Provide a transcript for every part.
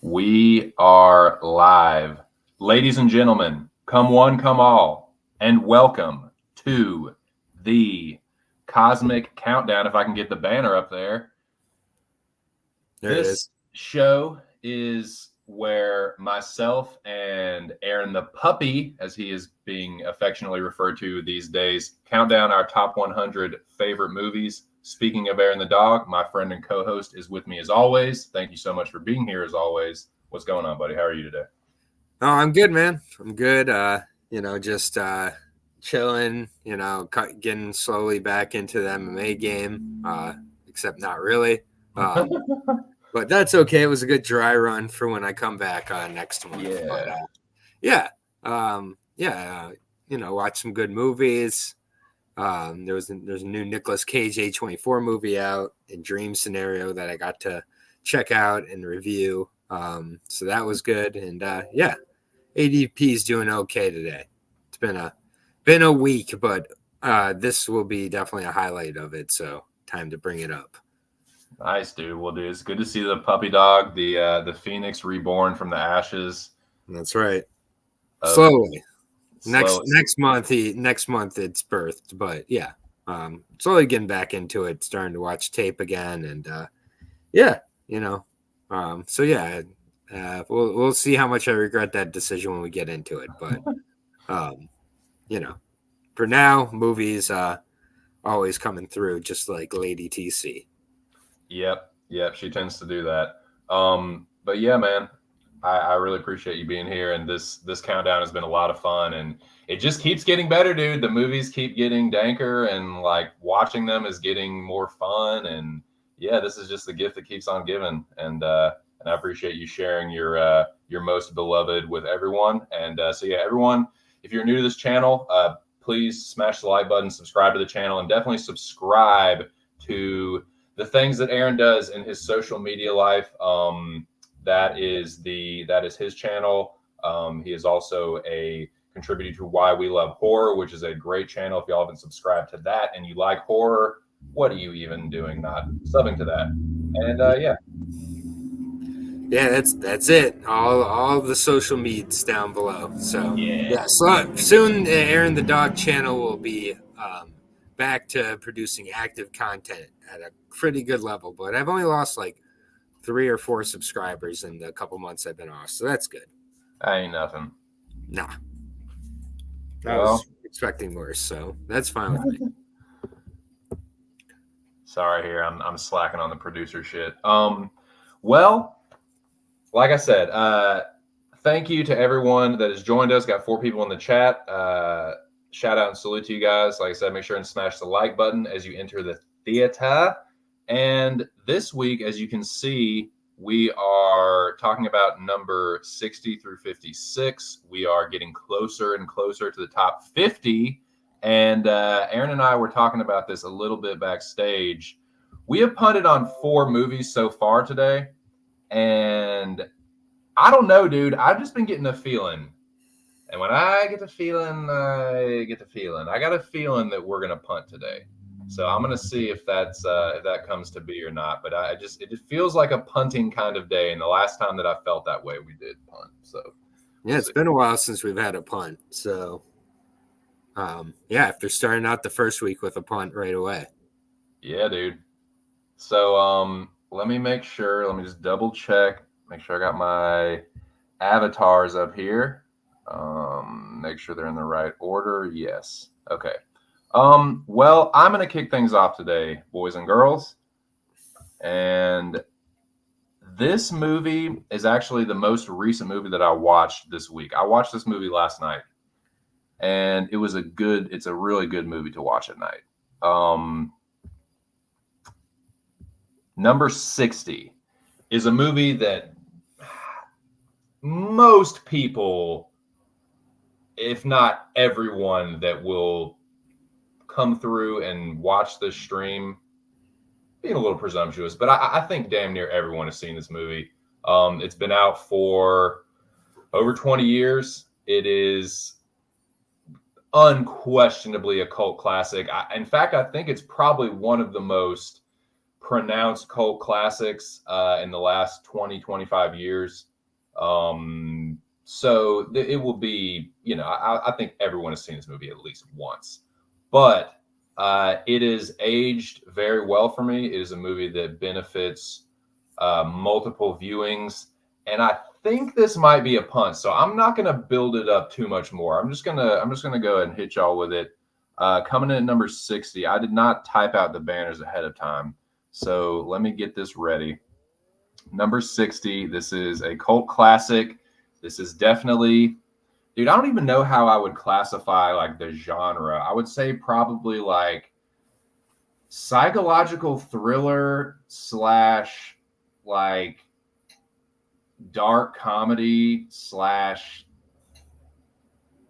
We are live. Ladies and gentlemen, come one, come all, and welcome to the Cosmic Countdown. If I can get the banner up there. There it is. Show is where myself and Aaron the puppy, as he is being affectionately referred to these days, count down our top 100 favorite movies. Speaking of Aaron the dog, my friend and co-host is with me as always. Thank you so much for being here as always. What's going on, buddy? How are you today? Oh, I'm good, man. I'm good. Just chilling, getting slowly back into the MMA game, except not really. But that's okay. It was a good dry run for when I come back next month. Yeah. But, watch some good movies. There's a new Nicolas Cage A24 movie out in Dream Scenario that I got to check out and review. So that was good. And ADP is doing okay today. It's been a week, but this will be definitely a highlight of it. So time to bring it up. Nice, dude. Well, dude, it's good to see the puppy dog, the Phoenix reborn from the ashes. That's right. Slowly. Next month it's birthed, but yeah, slowly getting back into it, starting to watch tape again, and we'll see how much I regret that decision when we get into it, but for now, movies always coming through, just like Lady TC. Yep, she tends to do that. But yeah, man, I really appreciate you being here, and this countdown has been a lot of fun, and it just keeps getting better, dude. The movies keep getting danker, and like watching them is getting more fun, and yeah, this is just the gift that keeps on giving, and I appreciate you sharing your most beloved with everyone. And so yeah, everyone, if you're new to this channel, please smash the like button, subscribe to the channel, and definitely subscribe to the things that Aaron does in his social media life. That is his channel. He is also a contributor to Why We Love Horror, which is a great channel. If y'all haven't subscribed to that and you like horror, what are you even doing not subbing to that? And that's it. All the social medias down below. So so soon Aaron the Dog channel will be back to producing active content at a pretty good level, but I've only lost like 3 or 4 subscribers in the couple months I've been off, so that's good. Ain't nothing. Nah. I was expecting worse, so that's fine with me. Sorry here, I'm slacking on the producer shit. Well, like I said, thank you to everyone that has joined us. Got 4 people in the chat. Shout out and salute to you guys. Like I said, make sure and smash the like button as you enter the theater. And this week, as you can see, we are talking about number 60 through 56. We are getting closer and closer to the top 50. And Aaron and I were talking about this a little bit backstage. We have punted on 4 movies so far today. And I don't know, dude. I've just been getting a feeling. And when I get the feeling, I get the feeling. I got a feeling that we're going to punt today. So I'm going to see if that comes to be or not. But it just feels like a punting kind of day. And the last time that I felt that way, we did punt. So yeah, it's been a while since we've had a punt. So after starting out the first week with a punt right away. Yeah, dude. So let me make sure. Let me just double check. Make sure I got my avatars up here. Make sure they're in the right order. Yes. Okay. Well, I'm going to kick things off today, boys and girls. And this movie is actually the most recent movie that I watched this week. I watched this movie last night, and it's a really good movie to watch at night. Number 60 is a movie that most people, if not everyone that will come through and watch this stream, being a little presumptuous, but I think damn near everyone has seen this movie. It's been out for over 20 years. It is unquestionably a cult classic. In fact, I think it's probably one of the most pronounced cult classics in the last 20, 25 years. So it will be, I think everyone has seen this movie at least once. But it is aged very well for me. It is a movie that benefits multiple viewings. And I think this might be a punt, so I'm not going to build it up too much more. I'm just gonna go ahead and hit y'all with it. Coming in at number 60, I did not type out the banners ahead of time, so let me get this ready. Number 60, this is a cult classic. This is definitely, dude, I don't even know how I would classify like the genre. I would say probably like psychological thriller slash like dark comedy slash,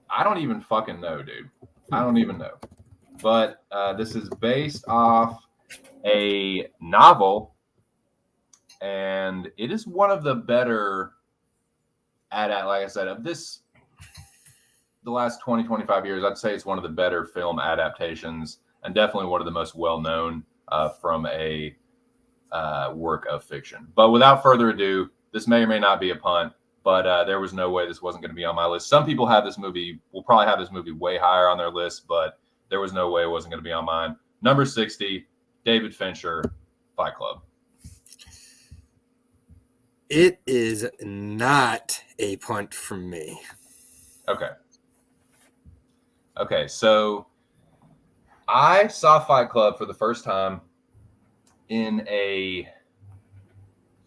I don't even fucking know, dude. I don't even know. But this is based off a novel, and it is one of the better like I said, of the last 20, 25 years, I'd say it's one of the better film adaptations, and definitely one of the most well-known from a work of fiction. But without further ado, this may or may not be a punt, but there was no way this wasn't going to be on my list. Some people will probably have this movie way higher on their list, but there was no way it wasn't going to be on mine. Number 60, David Fincher, Fight Club. It is not a punt from me. Okay, so I saw Fight Club for the first time in a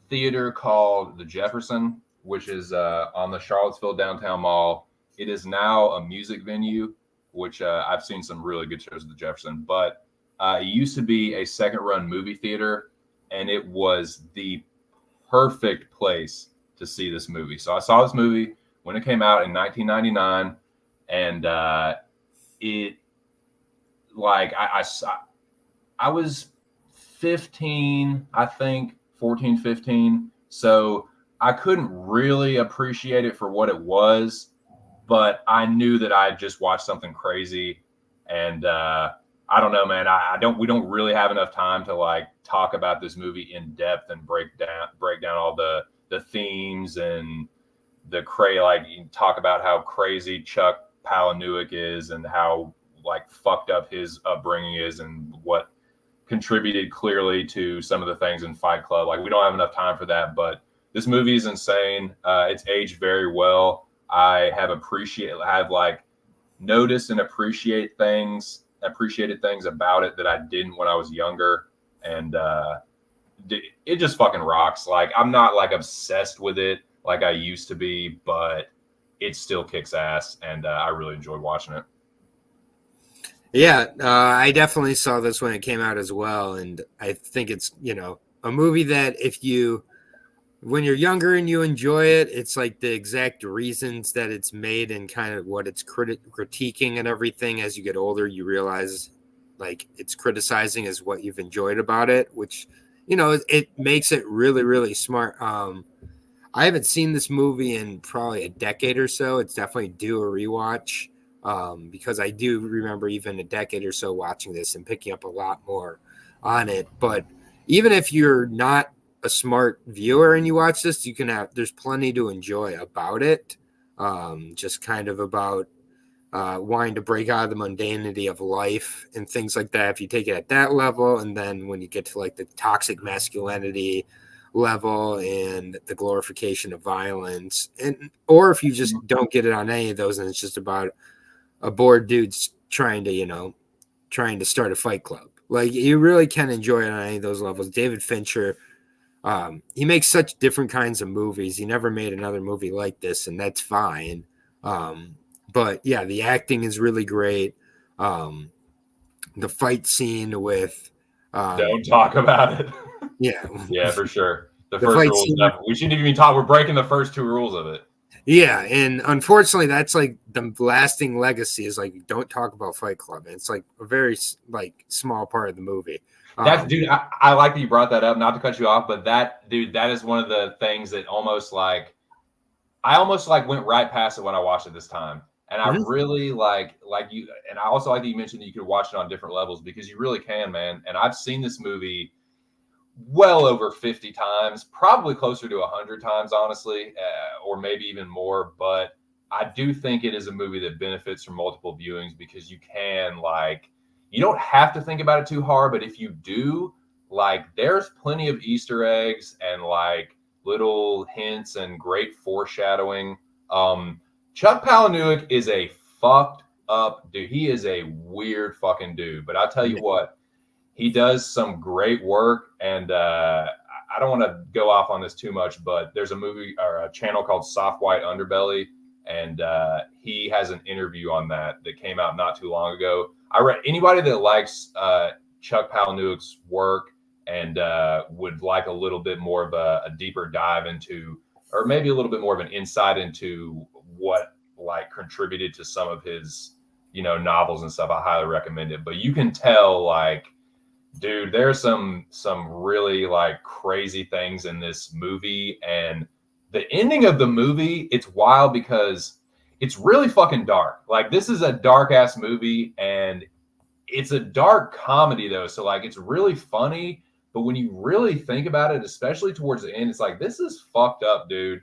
theater called the Jefferson, which is on the Charlottesville Downtown Mall. It is now a music venue, which I've seen some really good shows at the Jefferson, but it used to be a second-run movie theater, and it was the perfect place to see this movie. So I saw this movie when it came out in 1999, and it, like, I was 15, I think, 14, 15. So I couldn't really appreciate it for what it was, but I knew that I just watched something crazy. And I don't know, man. We don't really have enough time to like talk about this movie in depth and break down all the themes and talk about how crazy Chuck Palahniuk is and how like fucked up his upbringing is and what contributed clearly to some of the things in Fight Club. Like, we don't have enough time for that, but this movie is insane. It's aged very well. I have noticed and appreciated things about it that I didn't when I was younger. And it just fucking rocks. Like, I'm not like obsessed with it like I used to be, but it still kicks ass. And I really enjoyed watching it. Yeah, I definitely saw this when it came out as well. And I think it's, a movie that when you're younger and you enjoy it, it's like the exact reasons that it's made and kind of what it's critiquing and everything. As you get older, you realize like it's criticizing is what you've enjoyed about it, which, it makes it really, really smart. I haven't seen this movie in probably a decade or so. It's definitely due a rewatch. Because I do remember even a decade or so watching this and picking up a lot more on it. But even if you're not a smart viewer and you watch this, there's plenty to enjoy about it. Just kind of about wanting to break out of the mundanity of life and things like that. If you take it at that level, and then when you get to like the toxic masculinity level and the glorification of violence, or if you just don't get it on any of those, and it's just about a bored dude's trying to start a fight club. Like, you really can enjoy it on any of those levels. David Fincher, he makes such different kinds of movies. He never made another movie like this, and that's fine. But yeah, the acting is really great. The fight scene with don't talk about it. Yeah, for sure. The first rule, we shouldn't even talk. We're breaking the first two rules of it. Yeah, and unfortunately, that's like the lasting legacy is like, don't talk about Fight Club. And it's like a very like small part of the movie. Dude, I like that you brought that up. Not to cut you off, but that is one of the things that I almost went right past it when I watched it this time. And I really like you, and I also like that you mentioned that you could watch it on different levels, because you really can, man. And I've seen this movie well over 50 times, probably closer to 100 times, honestly, or maybe even more. But I do think it is a movie that benefits from multiple viewings because you can, like, you don't have to think about it too hard, but if you do, like, there's plenty of Easter eggs and like little hints and great foreshadowing. Chuck Palahniuk is a fucked up dude. He is a weird fucking dude, but I'll tell you what, he does some great work. And I don't want to go off on this too much, but there's a movie or a channel called Soft White Underbelly, and he has an interview on that came out not too long ago. I read anybody that likes Chuck Palahniuk's work and would like a little bit more of a deeper dive into, or maybe a little bit more of an insight into what like contributed to some of his, novels and stuff, I highly recommend it. But you can tell, like, dude, there's some really like crazy things in this movie, and the ending of the movie, it's wild because it's really fucking dark. Like, this is a dark ass movie, and it's a dark comedy though, so like it's really funny. But when you really think about it, especially towards the end, it's like, this is fucked up, dude.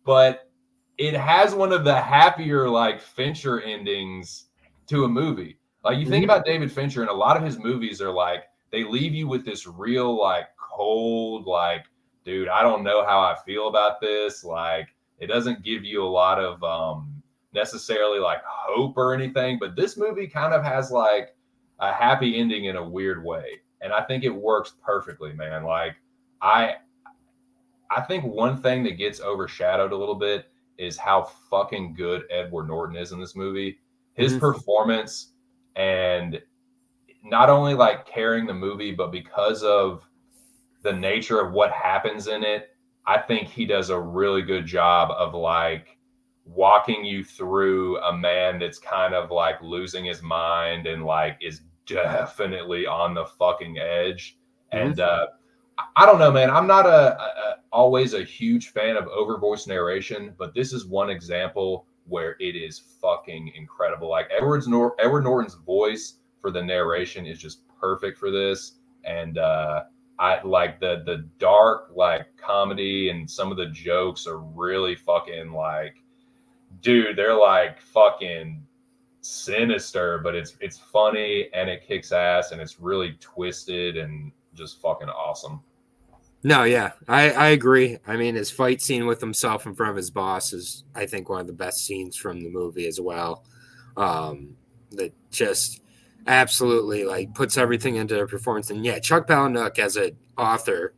But it has one of the happier like Fincher endings to a movie. Like, you think about David Fincher, and a lot of his movies are like, they leave you with this real like cold, like, dude, I don't know how I feel about this. Like, it doesn't give you a lot of necessarily like hope or anything. But this movie kind of has like a happy ending in a weird way. And I think it works perfectly, man. Like, I think one thing that gets overshadowed a little bit is how fucking good Edward Norton is in this movie. His performance, and not only like carrying the movie, but because of the nature of what happens in it, I think he does a really good job of like walking you through a man that's kind of like losing his mind and like is definitely on the fucking edge. And I don't know, man. I'm not always a huge fan of over voice narration, but this is one example where it is fucking incredible. Like, Edward Norton's voice for the narration is just perfect for this. And I like the dark like comedy, and some of the jokes are really fucking like, dude, they're like fucking sinister, but it's funny and it kicks ass and it's really twisted and just fucking awesome. No, yeah, I agree. I mean, his fight scene with himself in front of his boss is, I think, one of the best scenes from the movie as well. That just absolutely like puts everything into their performance. And yeah, Chuck Palahniuk as an author,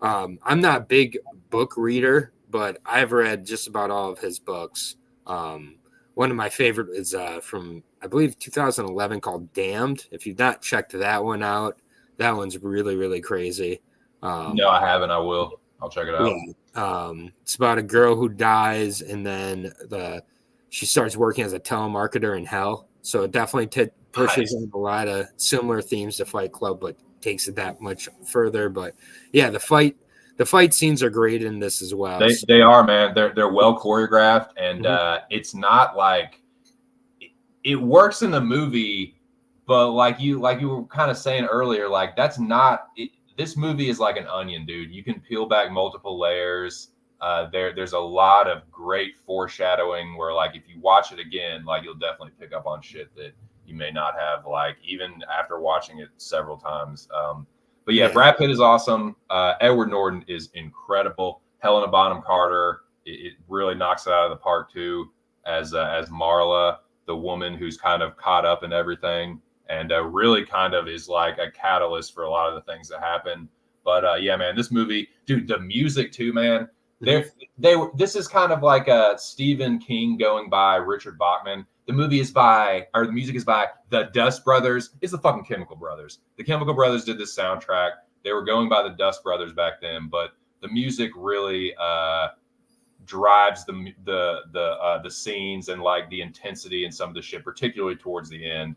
I'm not a big book reader, but I've read just about all of his books. One of my favorite is from, I believe, 2011, called Damned. If you've not checked that one out, that one's really, really crazy. No, I haven't. I will. I'll check it out. Yeah. It's about a girl who dies, and then she starts working as a telemarketer in hell. So it definitely pushes on a lot of similar themes to Fight Club, but takes it that much further. But yeah, the fight scenes are great in this as well. They are, man. They're well choreographed, and it's not like it works in the movie, but like you were kind of saying earlier, like that's not it. This movie is like an onion, dude. You can peel back multiple layers. There's a lot of great foreshadowing where, like, if you watch it again, like, you'll definitely pick up on shit that you may not have, like, even after watching it several times. But yeah, Brad Pitt is awesome. Edward Norton is incredible. Helena Bonham Carter, it really knocks it out of the park too, as Marla, the woman who's kind of caught up in everything. And really kind of is like a catalyst for a lot of the things that happen. But yeah, man, this movie, dude, the music too, man. This is kind of like a Stephen King going by Richard Bachman. The music is by the Dust Brothers. It's the fucking Chemical Brothers. The Chemical Brothers did this soundtrack. They were going by the Dust Brothers back then, but the music really drives the scenes and like the intensity and some of the shit, particularly towards the end.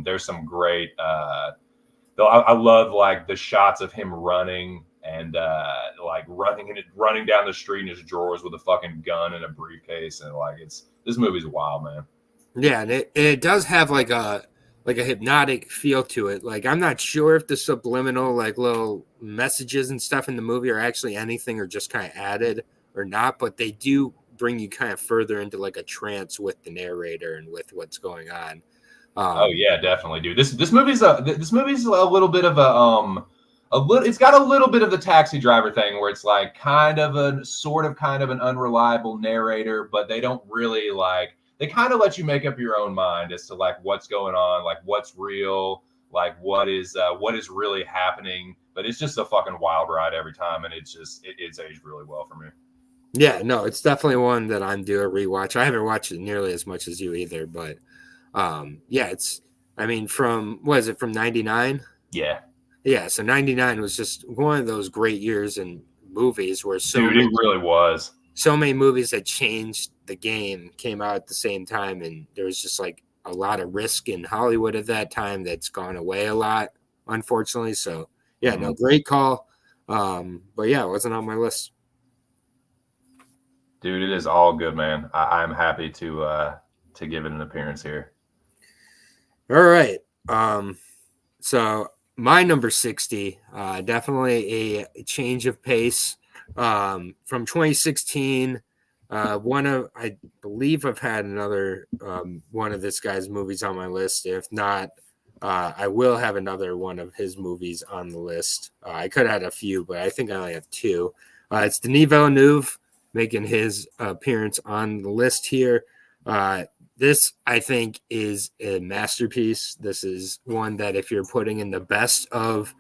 There's some great I love like the shots of him running and like running down the street in his drawers with a fucking gun and a briefcase, and like this movie's wild, man. Yeah, and it does have like a like a hypnotic feel to it. Like I'm not sure if the subliminal like little messages and stuff in the movie are actually anything or just kind of added or not, but they do bring you kind of further into like a trance with the narrator and with what's going on. Oh yeah, definitely, dude. This movie's a little bit of a little. It's got a little bit of the Taxi Driver thing where it's like kind of an unreliable narrator, but they don't really like. They kind of let you make up your own mind as to like what's going on, like what's real, like what is really happening. But it's just a fucking wild ride every time, and it's aged really well for me. Yeah, no, it's definitely one that I'm due a rewatch. I haven't watched it nearly as much as you either, but yeah, it's I mean from what is it from 99? Yeah, Yeah, so 99 was just one of those great years in movies where dude, it really was. so many movies that changed the game came out at the same time, and there was just like a lot of risk in Hollywood at that time that's gone away a lot, unfortunately. So yeah, no, great call. But yeah, it wasn't on my list. Dude, it is all good, man. I'm happy to give it an appearance here. All right. So my number 60, definitely a change of pace. From 2016, I believe I've had another one of this guy's movies on my list. If not, I will have another one of his movies on the list. I could have had a few, but I think I only have two. It's Denis Villeneuve making his appearance on the list here. This, I think, is a masterpiece. This is one that if you're putting in the best of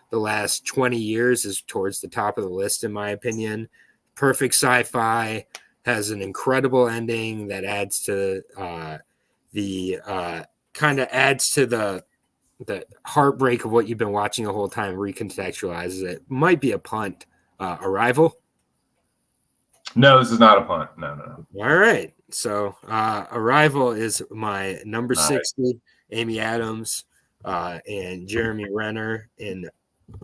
the last 20 years is towards the top of the list, in my opinion. Perfect sci-fi, has an incredible ending that adds to the heartbreak of what you've been watching the whole time, recontextualizes it. Might be a punt. Arrival? No, this is not a punt. No. All right. So Arrival is my number 60. Amy Adams and Jeremy Renner in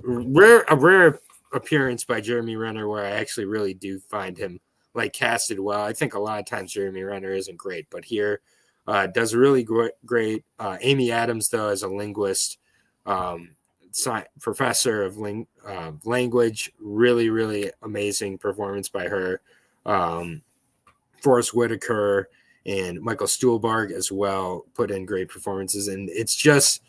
a rare appearance by Jeremy Renner where I actually really do find him like casted well. I think a lot of times Jeremy Renner isn't great, but here does really great. Amy Adams, though, as a linguist, professor of language, really, really amazing performance by her. Forrest Whitaker and Michael Stuhlbarg as well put in great performances. And it's just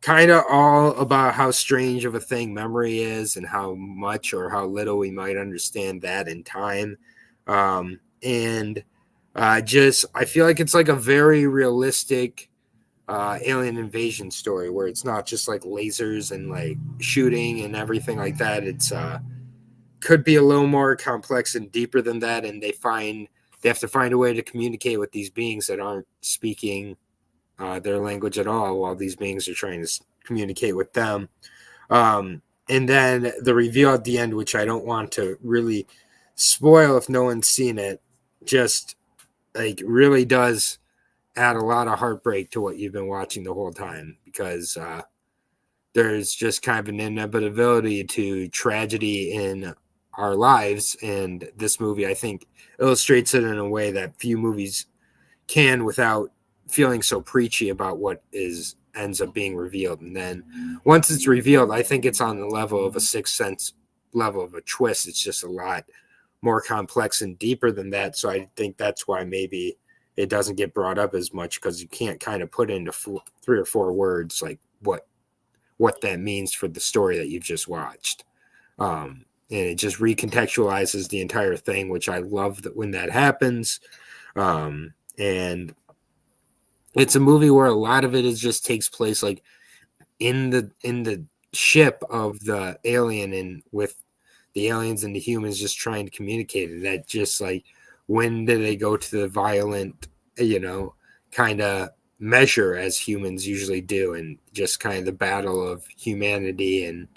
kind of all about how strange of a thing memory is and how much or how little we might understand that in time. I feel like it's like a very realistic alien invasion story where it's not just like lasers and like shooting and everything like that. It's could be a little more complex and deeper than that, and they have to find a way to communicate with these beings that aren't speaking their language at all while these beings are trying to communicate with them. And then the reveal at the end, which I don't want to really spoil if no one's seen it, just like really does add a lot of heartbreak to what you've been watching the whole time, because there's just kind of an inevitability to tragedy in our lives. And this movie, I think, illustrates it in a way that few movies can without feeling so preachy about what ends up being revealed. And then once it's revealed, I think it's on the level of a Sixth Sense level of a twist. It's just a lot more complex and deeper than that. So I think that's why maybe it doesn't get brought up as much, because you can't kind of put into 3 or 4 words like what that means for the story that you've just watched. And it just recontextualizes the entire thing, which I love that when that happens. And it's a movie where a lot of it just takes place like in the ship of the alien, and with the aliens and the humans just trying to communicate. And that just like, when do they go to the violent, kind of measure as humans usually do, and just kind of the battle of humanity and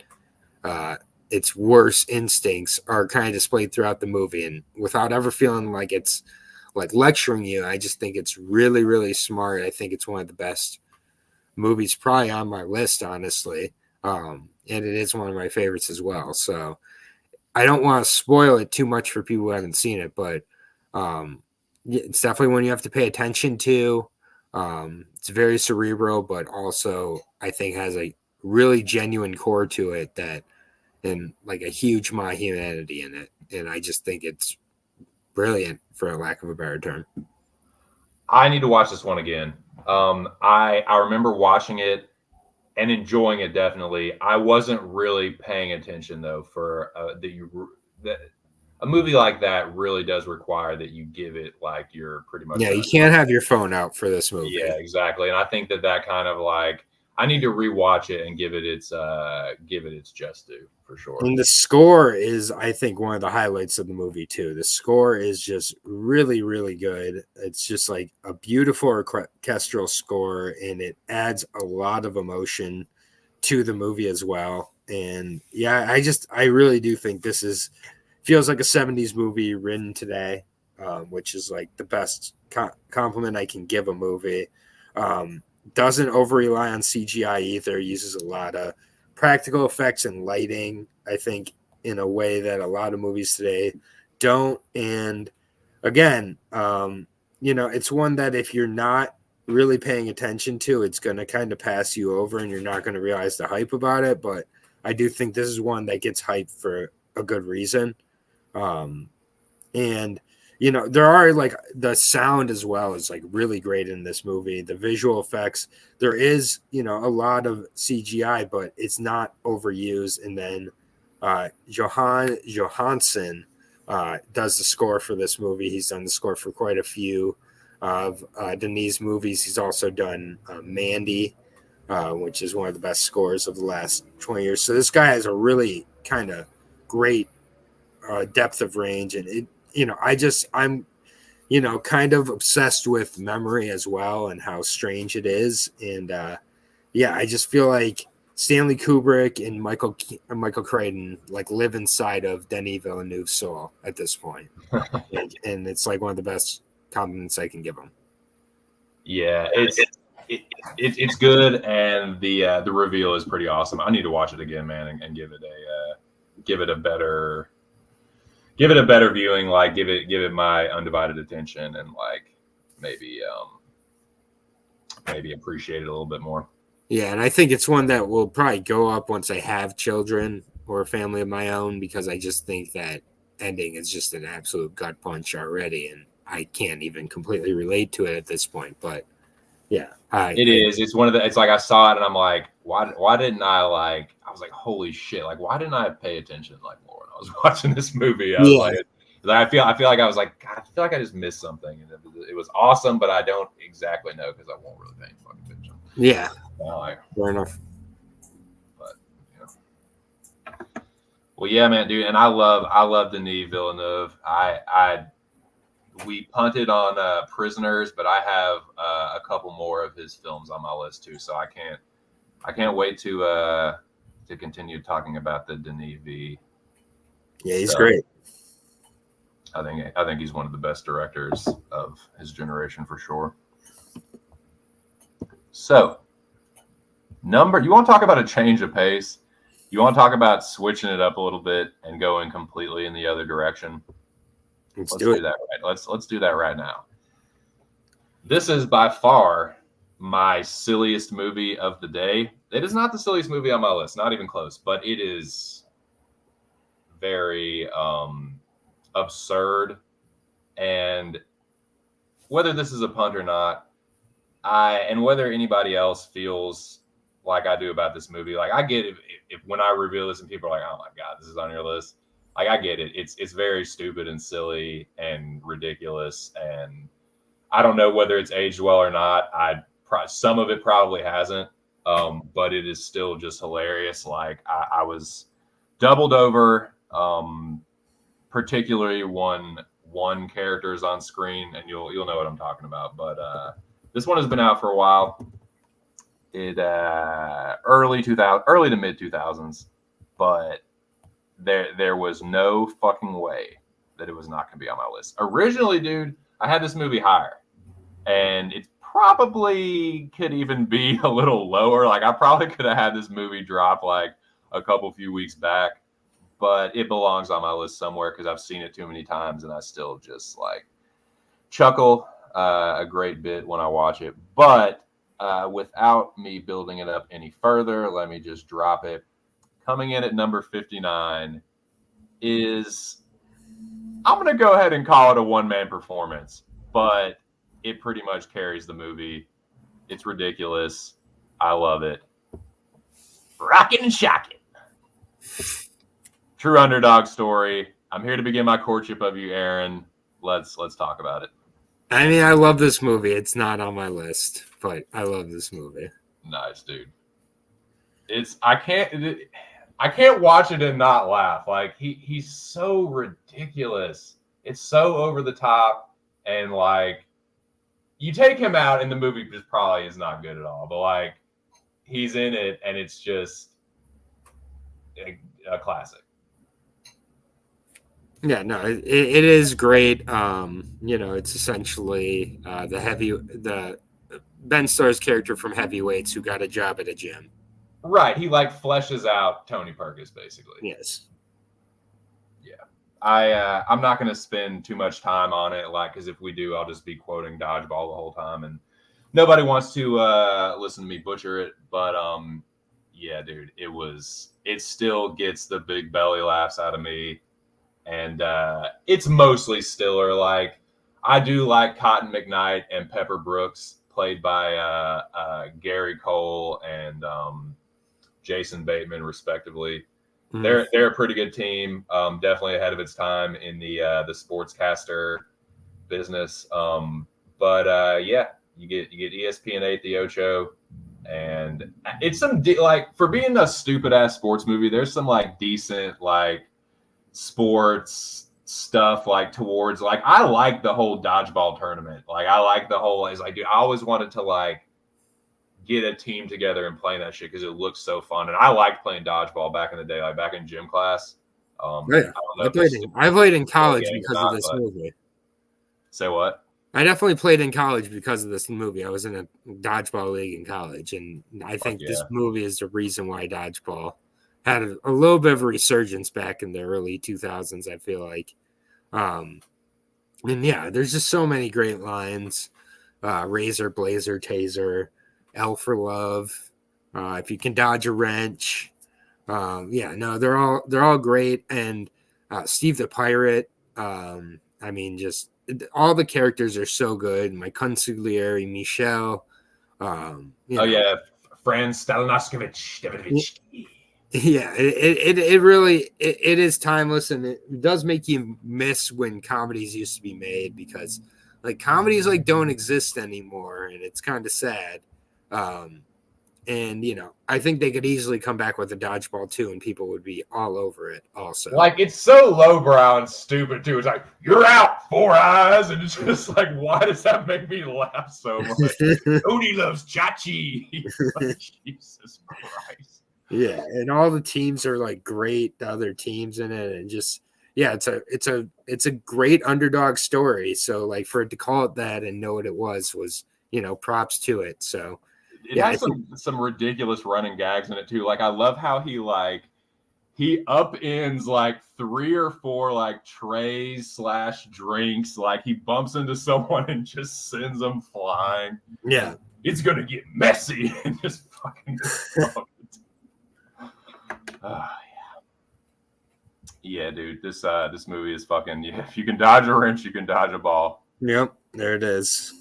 its worst instincts are kind of displayed throughout the movie. And without ever feeling like it's like lecturing you, I just think it's really, really smart. I think it's one of the best movies probably on my list, honestly. And it is one of my favorites as well. So I don't want to spoil it too much for people who haven't seen it, but it's definitely one you have to pay attention to. It's very cerebral, but also I think has a really genuine core to it that, and like a huge amount of humanity in it. And I just think it's brilliant, for a lack of a better term. I need to watch this one again. I remember watching it and enjoying it definitely. I wasn't really paying attention though for that a movie like that really does require that you give it like you're pretty much Yeah, you can't have your phone out for this movie. Yeah, exactly. And I think that kind of like I need to rewatch it and give it its just due for sure. And the score is, I think, one of the highlights of the movie too. The score is just really, really good. It's just like a beautiful orchestral score, and it adds a lot of emotion to the movie as well. And yeah, I really do think this feels like a 70s movie written today, which is like the best compliment I can give a movie. Doesn't over rely on CGI either. Uses a lot of practical effects and lighting, I think, in a way that a lot of movies today don't. And again, it's one that if you're not really paying attention to, it's going to kind of pass you over and you're not going to realize the hype about it. But I do think this is one that gets hyped for a good reason. And there are like the sound as well is like really great in this movie. The visual effects, there is, a lot of CGI, but it's not overused. And then Johan Johansson does the score for this movie. He's done the score for quite a few of Denis movies. He's also done Mandy, which is one of the best scores of the last 20 years. So this guy has a really kind of great depth of range, and I'm kind of obsessed with memory as well and how strange it is. And I just feel like Stanley Kubrick and Michael Crichton like live inside of Denis Villeneuve's soul at this point. and it's like one of the best compliments I can give him. Yeah, it's good, and the reveal is pretty awesome. I need to watch it again, man, and give it a better viewing, like give it my undivided attention, and like maybe appreciate it a little bit more. Yeah, and I think it's one that will probably go up once I have children or a family of my own, because I just think that ending is just an absolute gut punch already, and I can't even completely relate to it at this point. But yeah, it's one of the. It's like I saw it and I'm like, why didn't I like? I was like, holy shit! Like, why didn't I pay attention like more when I was watching this movie? I was like, I feel like I was like, God, I feel like I just missed something, and it was awesome, but I don't exactly know because I won't really pay fucking attention. Yeah, fair enough. But well, yeah, man, dude, and I love Denis Villeneuve. We punted on Prisoners, but I have a couple more of his films on my list too, so I can't wait to continue talking about the Denis V. Yeah, he's great. I think he's one of the best directors of his generation for sure. So, you want to talk about a change of pace? You want to talk about switching it up a little bit and going completely in the other direction? Let's do that right. Let's do that right now. This is by far my silliest movie of the day. It is not the silliest movie on my list, not even close, but it is very absurd. And whether this is a punt or not, and whether anybody else feels like I do about this movie, like I get if when I reveal this and people are like, oh my God, this is on your list. Like I get it. It's very stupid and silly and ridiculous, and I don't know whether it's aged well or not. Some of it probably hasn't, but it is still just hilarious. Like I was doubled over, particularly one character is on screen, and you'll know what I'm talking about. But this one has been out for a while. It early to mid 2000s, but there was no fucking way that it was not going to be on my list. Originally, dude, I had this movie higher, and it probably could even be a little lower. Like I probably could have had this movie drop like a few weeks back, but it belongs on my list somewhere because I've seen it too many times and I still just like chuckle. a great bit when I watch it. But without me building it up any further, let me just drop it. Coming in at number 59 is, I'm going to go ahead and call it a one-man performance, but it pretty much carries the movie. It's ridiculous. I love it. Rockin' and shocking. True underdog story. I'm here to begin my courtship of you, Aaron. Let's talk about it. I mean, I love this movie. It's not on my list, but I love this movie. Nice, dude. I can't watch it and not laugh. Like he's so ridiculous. It's so over the top, and like you take him out and the movie just probably is not good at all. But like he's in it and it's just a classic. Yeah, no, it is great. It's essentially the Ben Starr's character from Heavyweights who got a job at a gym. Right, he like fleshes out Tony Perkis basically. Yes. Yeah, I'm not going to spend too much time on it, like, because if we do, I'll just be quoting Dodgeball the whole time, and nobody wants to listen to me butcher it. But yeah, dude, it still gets the big belly laughs out of me. And it's mostly Stiller. Like, I do like Cotton McKnight and Pepper Brooks, played by Gary Cole and Jason Bateman, respectively. Mm-hmm. They're a pretty good team. Definitely ahead of its time in the sportscaster business. But yeah, you get ESPN8, the Ocho, and it's some like, for being a stupid ass sports movie, there's some like decent like sports stuff like towards, like, I like the whole dodgeball tournament. Like, I like the whole, is like, dude, I always wanted to like get a team together and play that shit because it looks so fun. And I liked playing dodgeball back in the day, like back in gym class. Yeah, I played in college because of this movie. Say what? I definitely played in college because of this movie. I was in a dodgeball league in college, and I think this movie is the reason why dodgeball had a little bit of a resurgence back in the early 2000s, I feel like. And yeah, there's just so many great lines. Razor, Blazer, Taser, L for Love. If you can dodge a wrench. Yeah, no, they're all great. And Steve the Pirate. I mean, just all the characters are so good. My consigliere, Michelle. Yeah, Franz Stalnoskovich. Yeah, it really is timeless, and it does make you miss when comedies used to be made, because like comedies like don't exist anymore, and it's kind of sad. And I think they could easily come back with a Dodgeball 2 and people would be all over it also. Like, it's so lowbrow and stupid too. It's like, you're out, Four Eyes, and it's just like, why does that make me laugh so much? Tony loves Chachi. Like, Jesus Christ. Yeah, and all the teams are like great, the other teams in it, and just it's a great underdog story. So like for it to call it that and know what it was props to it. So it has some ridiculous running gags in it too. Like, I love how he upends like 3 or 4 like trays / drinks. Like, he bumps into someone and just sends them flying. Yeah, it's gonna get messy and just fucking. Yeah, dude. This movie is fucking. Yeah, if you can dodge a wrench, you can dodge a ball. Yep, there it is.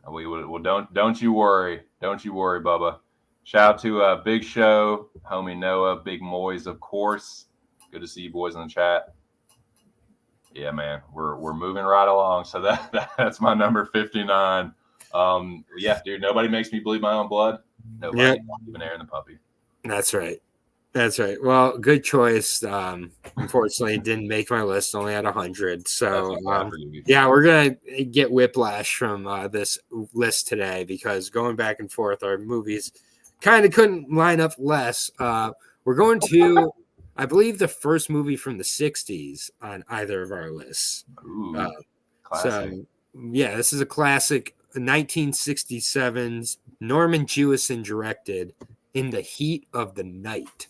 Well, don't you worry. Don't you worry, Bubba. Shout out to Big Show, homie Noah, Big Moyes, of course. Good to see you boys in the chat. Yeah, man, we're moving right along. So that's my number 59. Yeah, dude. Nobody makes me bleed my own blood. Nobody, even Aaron the puppy. That's right. That's right. Well, good choice. Unfortunately, it didn't make my list. Only had 100. So, yeah, we're going to get whiplash from this list today, because going back and forth, our movies kind of couldn't line up less. We're going to, I believe, the first movie from the 60s on either of our lists. Ooh, so, yeah, this is a classic, 1967's Norman Jewison directed In the Heat of the Night.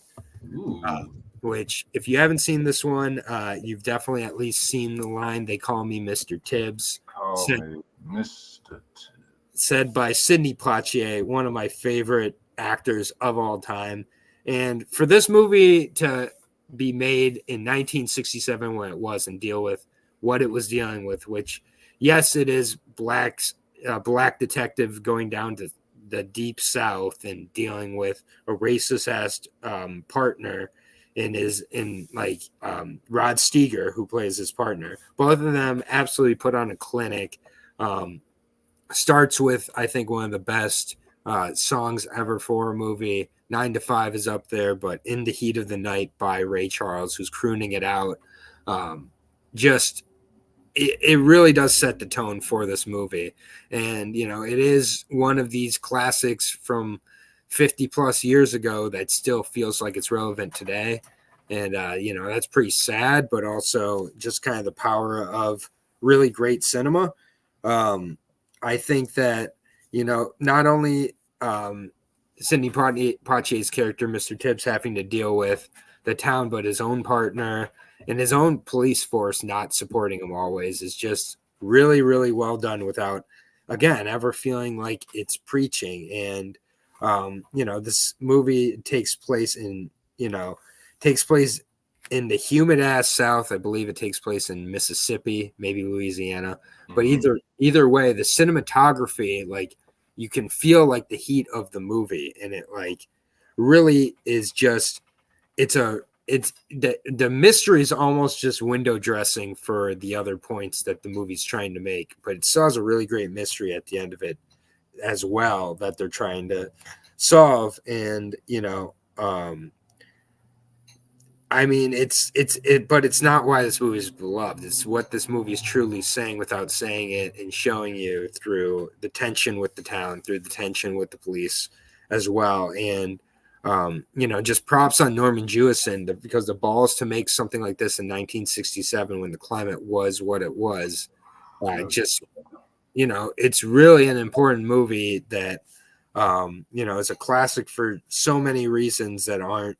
Which, if you haven't seen this one, you've definitely at least seen the line, "They call me Mr. Tibbs." Mr. said by Sidney Poitier, one of my favorite actors of all time. And for this movie to be made in 1967 when it was and deal with what it was dealing with, which, yes, it is black detective going down to the deep south and dealing with a racist ass partner Rod Steiger, who plays his partner. Both of them absolutely put on a clinic. Starts with, I think, one of the best songs ever for a movie. 9 to 5 is up there, but In the Heat of the Night by Ray Charles, who's crooning it out. It really does set the tone for this movie. And, it is one of these classics from 50 plus years ago that still feels like it's relevant today. And, that's pretty sad, but also just kind of the power of really great cinema. I think that, not only Sidney Poitier's character, Mr. Tibbs, having to deal with the town, but his own partner and his own police force not supporting him always is just really, really well done without, again, ever feeling like it's preaching. And, this movie takes place in the humid ass South. I believe it takes place in Mississippi, maybe Louisiana. But either way, the cinematography, like, you can feel like the heat of the movie, and it like really is just the mystery is almost just window dressing for the other points that the movie's trying to make. But it still has a really great mystery at the end of it as well that they're trying to solve. And but it's not why this movie is beloved. It's what this movie is truly saying without saying it, and showing you through the tension with the town, through the tension with the police as well. And, just props on Norman Jewison because the balls to make something like this in 1967 when the climate was what it was. It's really an important movie that, it's a classic for so many reasons that aren't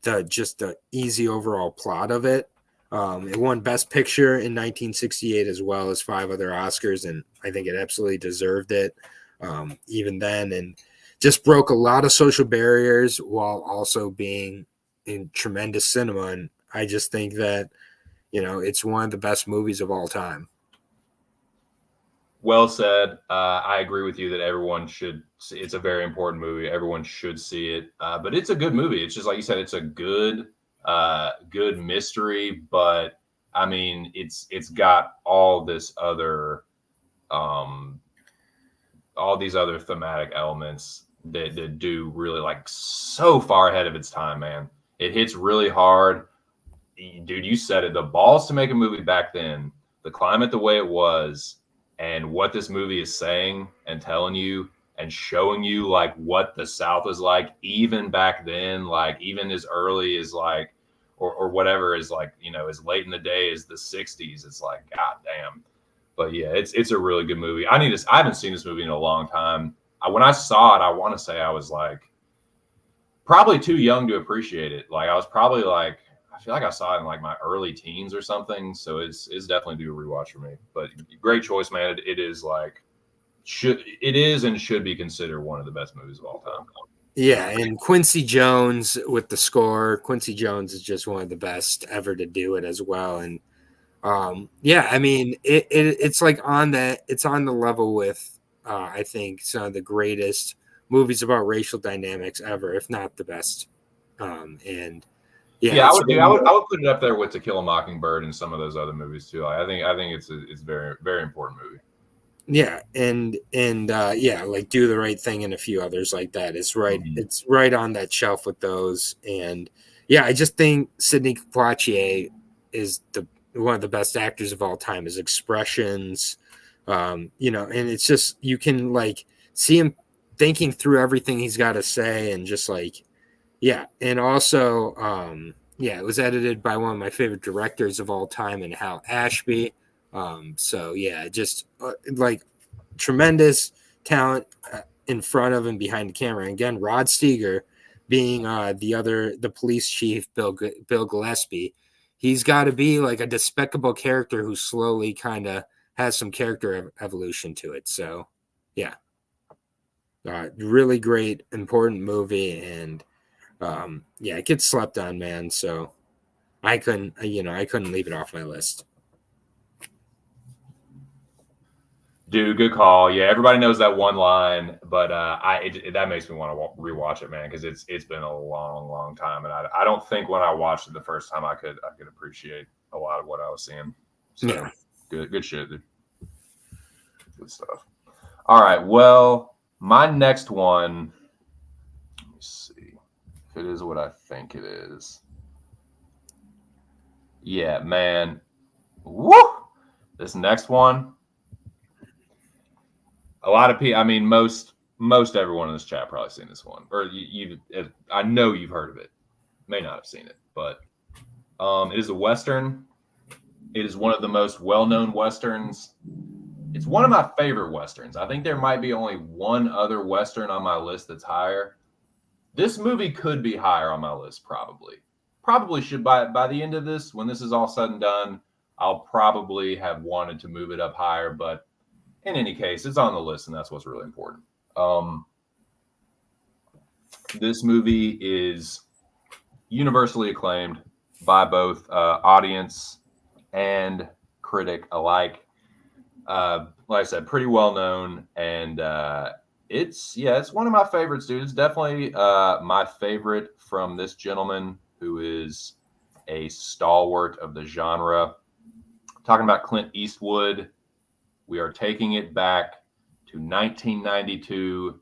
the easy overall plot of it. It won Best Picture in 1968 as well as 5 other Oscars, and I think it absolutely deserved it even then, and just broke a lot of social barriers while also being in tremendous cinema. And I just think that, it's one of the best movies of all time. Well said. I agree with you that everyone should. It's a very important movie. Everyone should see it. But it's a good movie. It's just like you said. It's a good mystery. But I mean, it's got all these other thematic elements that do really, like, so far ahead of its time. Man, it hits really hard. Dude, you said it. The balls to make a movie back then. The climate the way it was. And what this movie is saying and telling you and showing you, like, what the South is like, even back then, like, even as early as, like, or whatever is, like, as late in the day as the 60s. It's like, God damn. But yeah, it's a really good movie. I haven't seen this movie in a long time. When I saw it, I want to say I was, like, probably too young to appreciate it. Like, I was probably, like, I feel like I saw it in, like, my early teens or something. So it's definitely due a rewatch for me. But great choice, man. It is, like, and should be considered one of the best movies of all time. Yeah, and Quincy Jones with the score. Quincy Jones is just one of the best ever to do it as well. And I mean, it's like it's on the level with I think some of the greatest movies about racial dynamics ever, if not the best. And yeah, I would put it up there with To Kill a Mockingbird and some of those other movies too. I think it's a very, very important movie. Yeah, and like Do the Right Thing and a few others like that. It's right. Mm-hmm. It's right on that shelf with those. And yeah, I just think Sidney Poitier is one of the best actors of all time. His expressions, and it's just, you can, like, see him thinking through everything he's got to say, and just, like, yeah. And also, it was edited by one of my favorite directors of all time, and Hal Ashby. So yeah, just like tremendous talent in front of and behind the camera. And again, Rod Steiger being the police chief, Bill Gillespie. He's got to be like a despicable character who slowly kind of has some character evolution to it. So, yeah, really great, important movie, and yeah, it gets slept on, man. So I couldn't leave it off my list. Dude, good call. Yeah, everybody knows that one line, but that makes me want to rewatch it, man, because it's been a long time, and I don't think when I watched it the first time I could appreciate a lot of what I was seeing. So Yeah. good shit, dude. Good stuff. All right, well, my next one. Let me see if it is what I think it is. Yeah, man. Woo! This next one. A lot of people, I mean, most everyone in this chat probably seen this one, or I know you've heard of it. May not have seen it, but it is a Western. It is one of the most well-known Westerns. It's one of my favorite Westerns. I think there might be only one other Western on my list that's higher. This movie could be higher on my list, probably. Probably should, by the end of this, when this is all said and done, I'll probably have wanted to move it up higher, but in any case, it's on the list, and that's what's really important. This movie is universally acclaimed by both audience and critic alike. Like I said, pretty well known, and it's one of my favorites, dude. It's definitely my favorite from this gentleman who is a stalwart of the genre. Talking about Clint Eastwood. We are taking it back to 1992.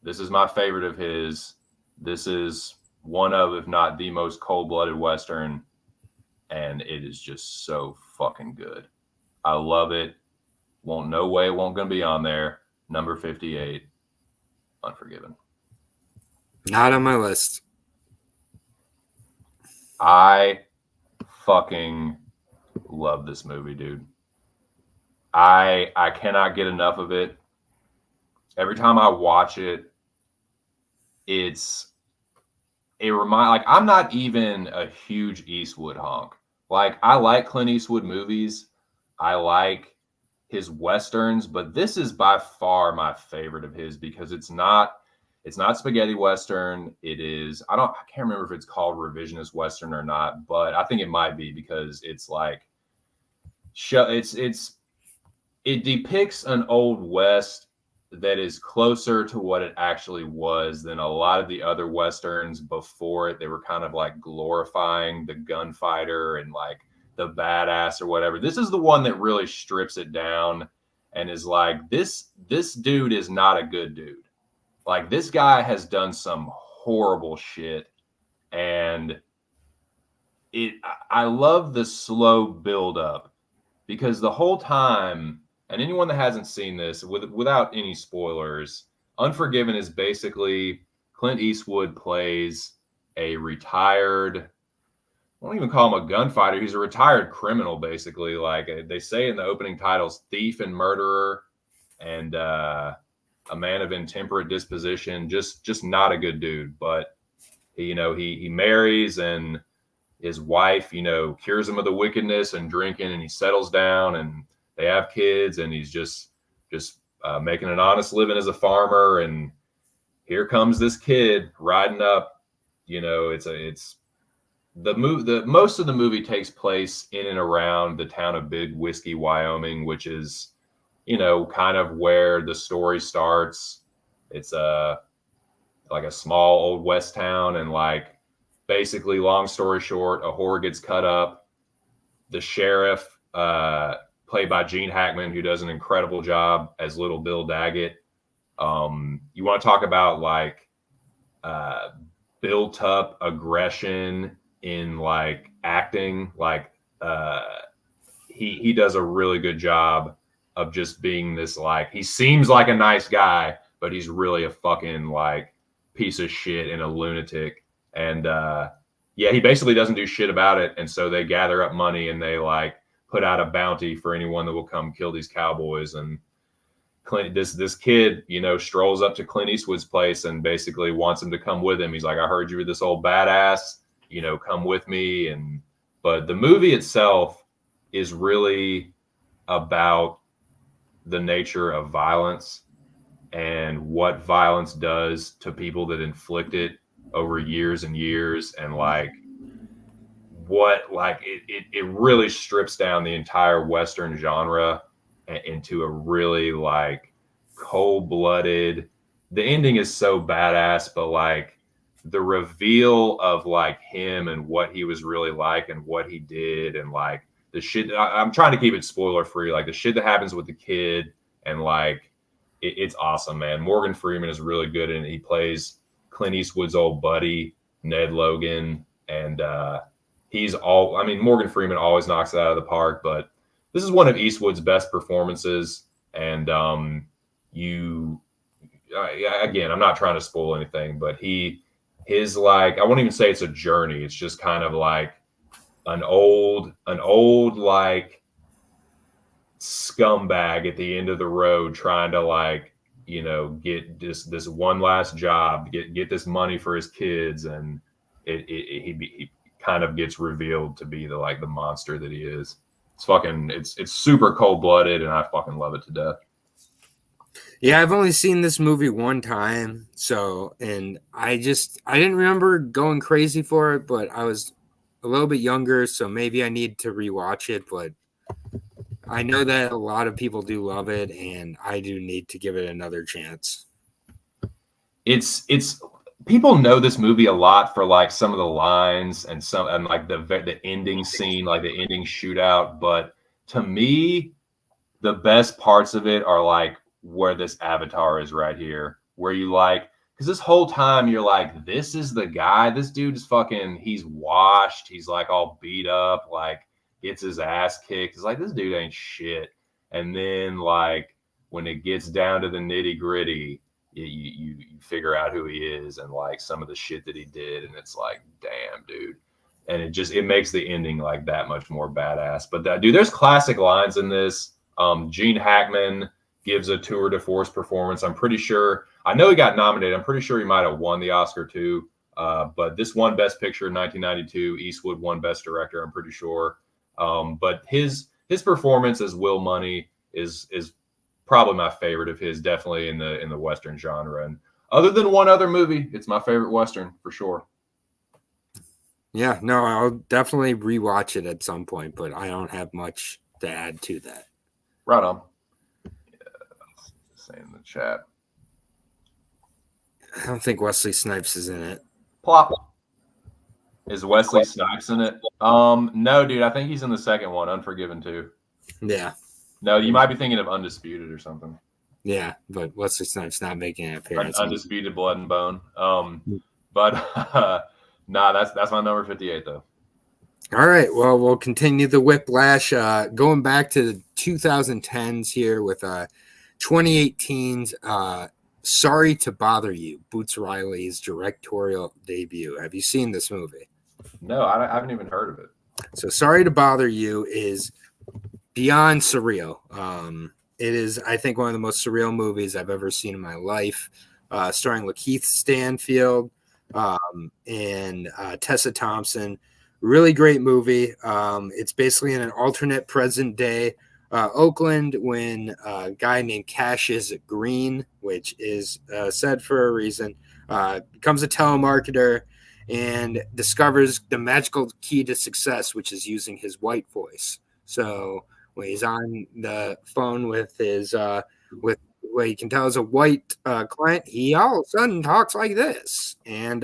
This is my favorite of his. This is one of, if not the most cold-blooded Western, and it is just so fucking good. I love it. No way it won't gonna be on there. Number 58, Unforgiven. Not on my list. I fucking love this movie, dude. I cannot get enough of it. Every time I watch it, I'm not even a huge Eastwood honk. Like, I like Clint Eastwood movies. I like his Westerns, but this is by far my favorite of his because it's not spaghetti Western. It is, I can't remember if it's called revisionist Western or not, but I think it might be because it's like, it depicts an old West that is closer to what it actually was than a lot of the other Westerns before it. They were kind of like glorifying the gunfighter and like the badass or whatever. This is the one that really strips it down and is like, this dude is not a good dude. Like, this guy has done some horrible shit, and I love the slow build up because the whole time, and anyone that hasn't seen this, without any spoilers, Unforgiven is basically Clint Eastwood plays a retired, I don't even call him a gunfighter. He's a retired criminal, basically. Like they say in the opening titles, thief and murderer, and a man of intemperate disposition. Just not a good dude. But he marries, and his wife, cures him of the wickedness and drinking, and he settles down, and they have kids, and he's just making an honest living as a farmer. And here comes this kid riding up. It's most of the movie takes place in and around the town of Big Whiskey, Wyoming, which is, kind of where the story starts. It's like a small old West town, and like basically, long story short, a whore gets cut up. The sheriff, played by Gene Hackman, who does an incredible job as Little Bill Daggett. You want to talk about like built up aggression in like acting, like he does a really good job of just being this, like, he seems like a nice guy, but he's really a fucking like piece of shit and a lunatic. And he basically doesn't do shit about it. And so they gather up money and they like put out a bounty for anyone that will come kill these cowboys. And this kid, strolls up to Clint Eastwood's place and basically wants him to come with him. He's like, I heard you were this old badass, come with me. But the movie itself is really about the nature of violence and what violence does to people that inflict it over years and years, and like what like it really strips down the entire Western genre into a really like cold-blooded. The ending is so badass, but like the reveal of like him and what he was really like and what he did, and like the shit. I'm trying to keep it spoiler free, like the shit that happens with the kid, and like it's awesome, man. Morgan Freeman is really good, and he plays Clint Eastwood's old buddy Ned Logan, and he's all. I mean, Morgan Freeman always knocks it out of the park, but this is one of Eastwood's best performances, and you again, I'm not trying to spoil anything, but his like, I won't even say it's a journey. It's just kind of like an old like scumbag at the end of the road trying to like, you know, get this one last job, get this money for his kids, and he kind of gets revealed to be the like the monster that he is. It's fucking it's super cold blooded, and I fucking love it to death. Yeah, I've only seen this movie one time, so and I didn't remember going crazy for it, but I was a little bit younger, so maybe I need to rewatch it, but I know that a lot of people do love it, and I do need to give it another chance. It's people know this movie a lot for like some of the lines and some and like the ending scene, like the ending shootout, but to me the best parts of it are like where this avatar is right here, where you like, because this whole time you're like, this is the guy, this dude is fucking, he's washed, he's like all beat up, like gets his ass kicked. It's like, this dude ain't shit. And then like when it gets down to the nitty gritty, you figure out who he is and like some of the shit that he did, and it's like, damn, dude. And it makes the ending like that much more badass. But that dude, there's classic lines in this. Gene Hackman gives a tour de force performance. I'm pretty sure, I know he got nominated. I'm pretty sure he might have won the Oscar too. But this won Best Picture in 1992. Eastwood won Best Director, I'm pretty sure. But his performance as Will Money is probably my favorite of his, definitely in the Western genre. And other than one other movie, it's my favorite Western for sure. Yeah, no, I'll definitely rewatch it at some point, but I don't have much to add to that. Right on. Say in the chat. I don't think Wesley Snipes is in it. Plop. Is Wesley Snipes in it? No, dude. I think he's in the second one, Unforgiven 2. Yeah. No, you might be thinking of Undisputed or something. Yeah, but Wesley Snipes not making an appearance. Undisputed Blood and Bone. But nah, that's my number 58 though. All right. Well, we'll continue the whiplash. Going back to the 2010s here with 2018's Sorry to Bother You, Boots Riley's directorial debut. Have you seen this movie? No, I haven't even heard of it. So Sorry to Bother You is beyond surreal. It is, I think, one of the most surreal movies I've ever seen in my life, starring Lakeith Stanfield and Tessa Thompson. Really great movie. It's basically in an alternate present day Oakland when a guy named Cassius Green, which is said for a reason, becomes a telemarketer and discovers the magical key to success, which is using his white voice. So when he's on the phone with his with what you can tell is a white client, he all of a sudden talks like this. And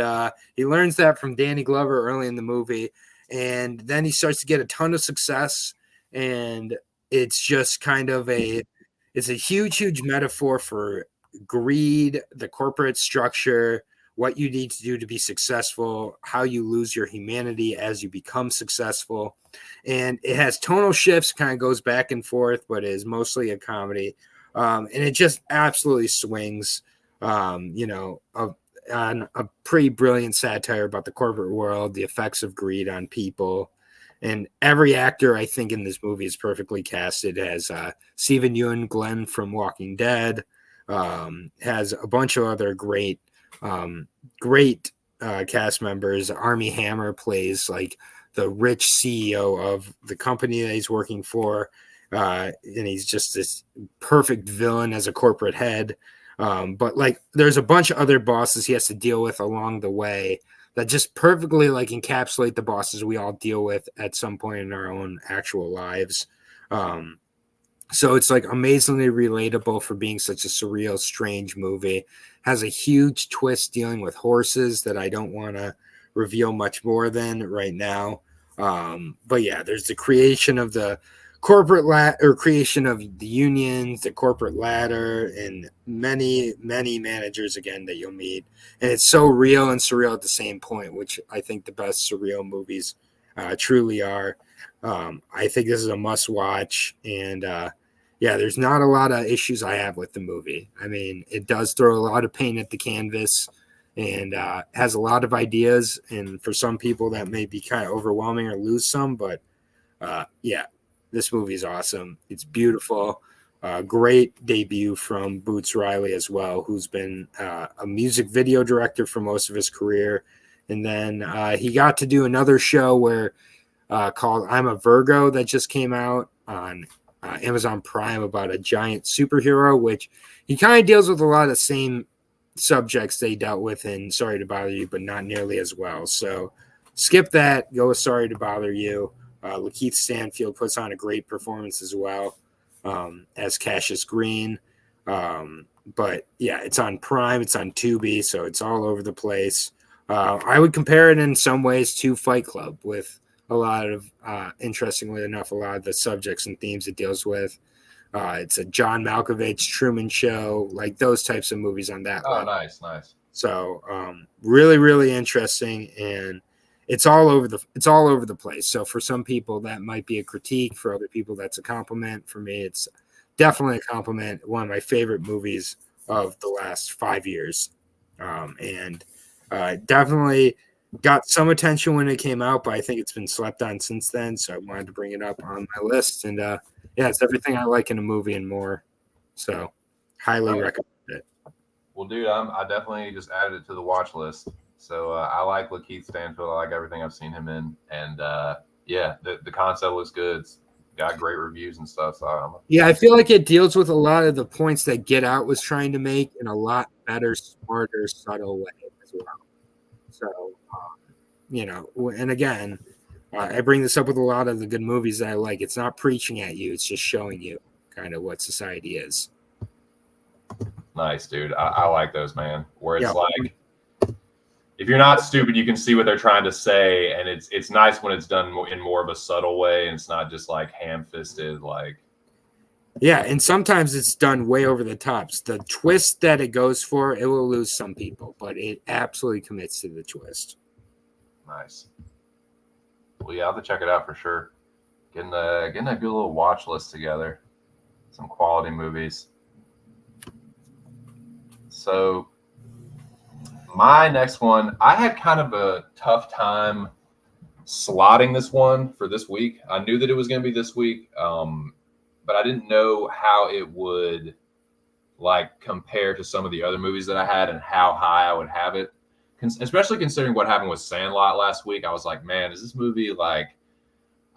he learns that from Danny Glover early in the movie. And then he starts to get a ton of success. And it's just kind of it's a huge metaphor for greed, the corporate structure, what you need to do to be successful, how you lose your humanity as you become successful. And it has tonal shifts, kind of goes back and forth, but is mostly a comedy. And it just absolutely swings, on a pretty brilliant satire about the corporate world, the effects of greed on people. And every actor, I think, in this movie is perfectly casted. It has Stephen Yeun Glenn from Walking Dead, has a bunch of other great cast members. Armie Hammer plays like the rich CEO of the company that he's working for. and he's just this perfect villain as a corporate head. But like, there's a bunch of other bosses he has to deal with along the way that just perfectly like encapsulate the bosses we all deal with at some point in our own actual lives. So it's like amazingly relatable for being such a surreal, strange movie. Has a huge twist dealing with horses that I don't want to reveal much more than right now. But yeah, there's the creation of the corporate or creation of the unions, the corporate ladder, and many, many managers again that you'll meet. And it's so real and surreal at the same point, which I think the best surreal movies truly are. I think this is a must watch. And yeah, there's not a lot of issues I have with the movie. I mean, it does throw a lot of paint at the canvas and has a lot of ideas. And for some people, that may be kind of overwhelming or lose some. But yeah, this movie is awesome. It's beautiful. Great debut from Boots Riley as well, who's been a music video director for most of his career. And then he got to do another show where called I'm a Virgo that just came out on Amazon Prime about a giant superhero, which he kind of deals with a lot of the same subjects they dealt with in Sorry to Bother You, but not nearly as well. So skip that. Go with Sorry to Bother You. Lakeith Stanfield puts on a great performance as well as Cassius Green. But yeah, it's on Prime. It's on Tubi, so it's all over the place. I would compare it in some ways to Fight Club with a lot of, interestingly enough, a lot of the subjects and themes it deals with. It's a John Malkovich, Truman Show, like those types of movies on that level. Nice. So really, really interesting, and it's all over the place. So for some people that might be a critique. For other people, that's a compliment. For me, it's definitely a compliment. One of my favorite movies of the last 5 years, and definitely got some attention when it came out, but I think it's been slept on since then. So I wanted to bring it up on my list. And yeah, it's everything I like in a movie and more. So highly recommend it. Well, dude, I definitely just added it to the watch list. So I like Lakeith Stanfield. I like everything I've seen him in. And yeah, the concept looks good. It's got great reviews and stuff. So yeah, I feel like it deals with a lot of the points that Get Out was trying to make in a lot better, smarter, subtle way as well. So, and again, I bring this up with a lot of the good movies that I like. It's not preaching at you. It's just showing you kind of what society is. Nice, dude. I like those, man. Where it's like, if you're not stupid, you can see what they're trying to say. And it's nice when it's done in more of a subtle way. And it's not just like ham-fisted, like. Yeah, and sometimes it's done way over the tops. The twist that it goes for, it will lose some people, but it absolutely commits to the twist. Nice. Well, yeah, I'll have to check it out for sure. Getting a good little watch list together. Some quality movies. So my next one, I had kind of a tough time slotting this one for this week. I knew that it was going to be this week. But I didn't know how it would like compare to some of the other movies that I had and how high I would have it. Especially considering what happened with Sandlot last week. I was like, man, is this movie like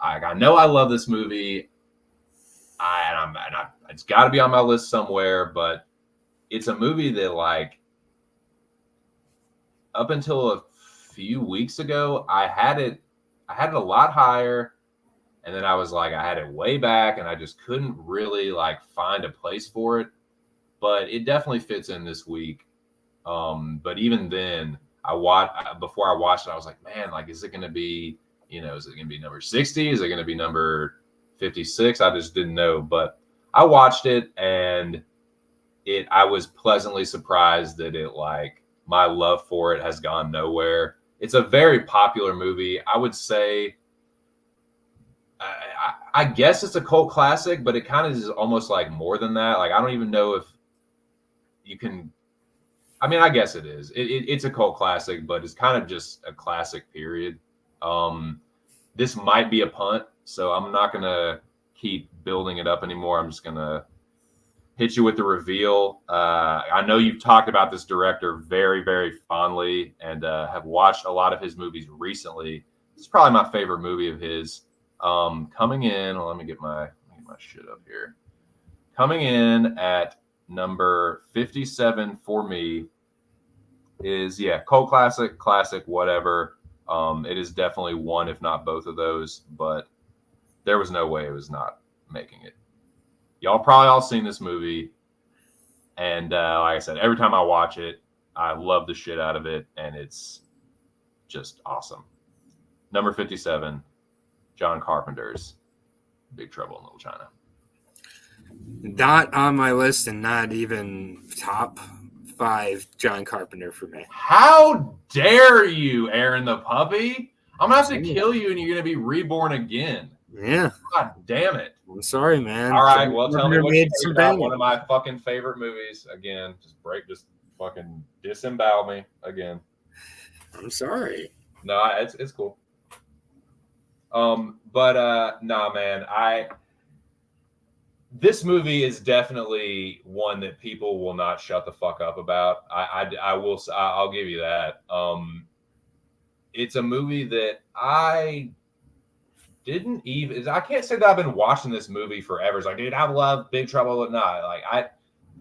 I know I love this movie. It's got to be on my list somewhere, but it's a movie that like up until a few weeks ago, I had it a lot higher. And then I was like, I had it way back and I just couldn't really like find a place for it, but it definitely fits in this week. But even then before I watched it, I was like, man, like, is it going to be, is it going to be number 60? Is it going to be number 56? I just didn't know, but I watched it and I was pleasantly surprised that it like my love for it has gone nowhere. It's a very popular movie. I would say, I guess it's a cult classic, but it kind of is almost like more than that. Like, I don't even know if you can. I mean, I guess it is. It's a cult classic, but it's kind of just a classic, period. This might be a punt, so I'm not going to keep building it up anymore. I'm just going to hit you with the reveal. I know you've talked about this director very, very fondly and have watched a lot of his movies recently. This is probably my favorite movie of his. Coming in, let me get my my shit up here. Coming in at number 57 for me is cult classic, whatever. It is definitely one, if not both of those, but there was no way it was not making it. Y'all probably all seen this movie, and like I said, every time I watch it, I love the shit out of it, and it's just awesome. Number 57, John Carpenter's Big Trouble in Little China. Not on my list, and not even top 5 John Carpenter for me. How dare you, Aaron the puppy? I'm gonna have to kill you, and you're gonna be reborn again. Yeah. God damn it. I'm sorry, man. All right, well, tell me what you think about banging. one of my fucking favorite movies. Again, just fucking disembowel me again. I'm sorry. No, it's cool. But nah, man, this movie is definitely one that people will not shut the fuck up about. I'll give you that. It's a movie that I can't say that I've been watching this movie forever. It's like, dude, I love Big Trouble in Little China.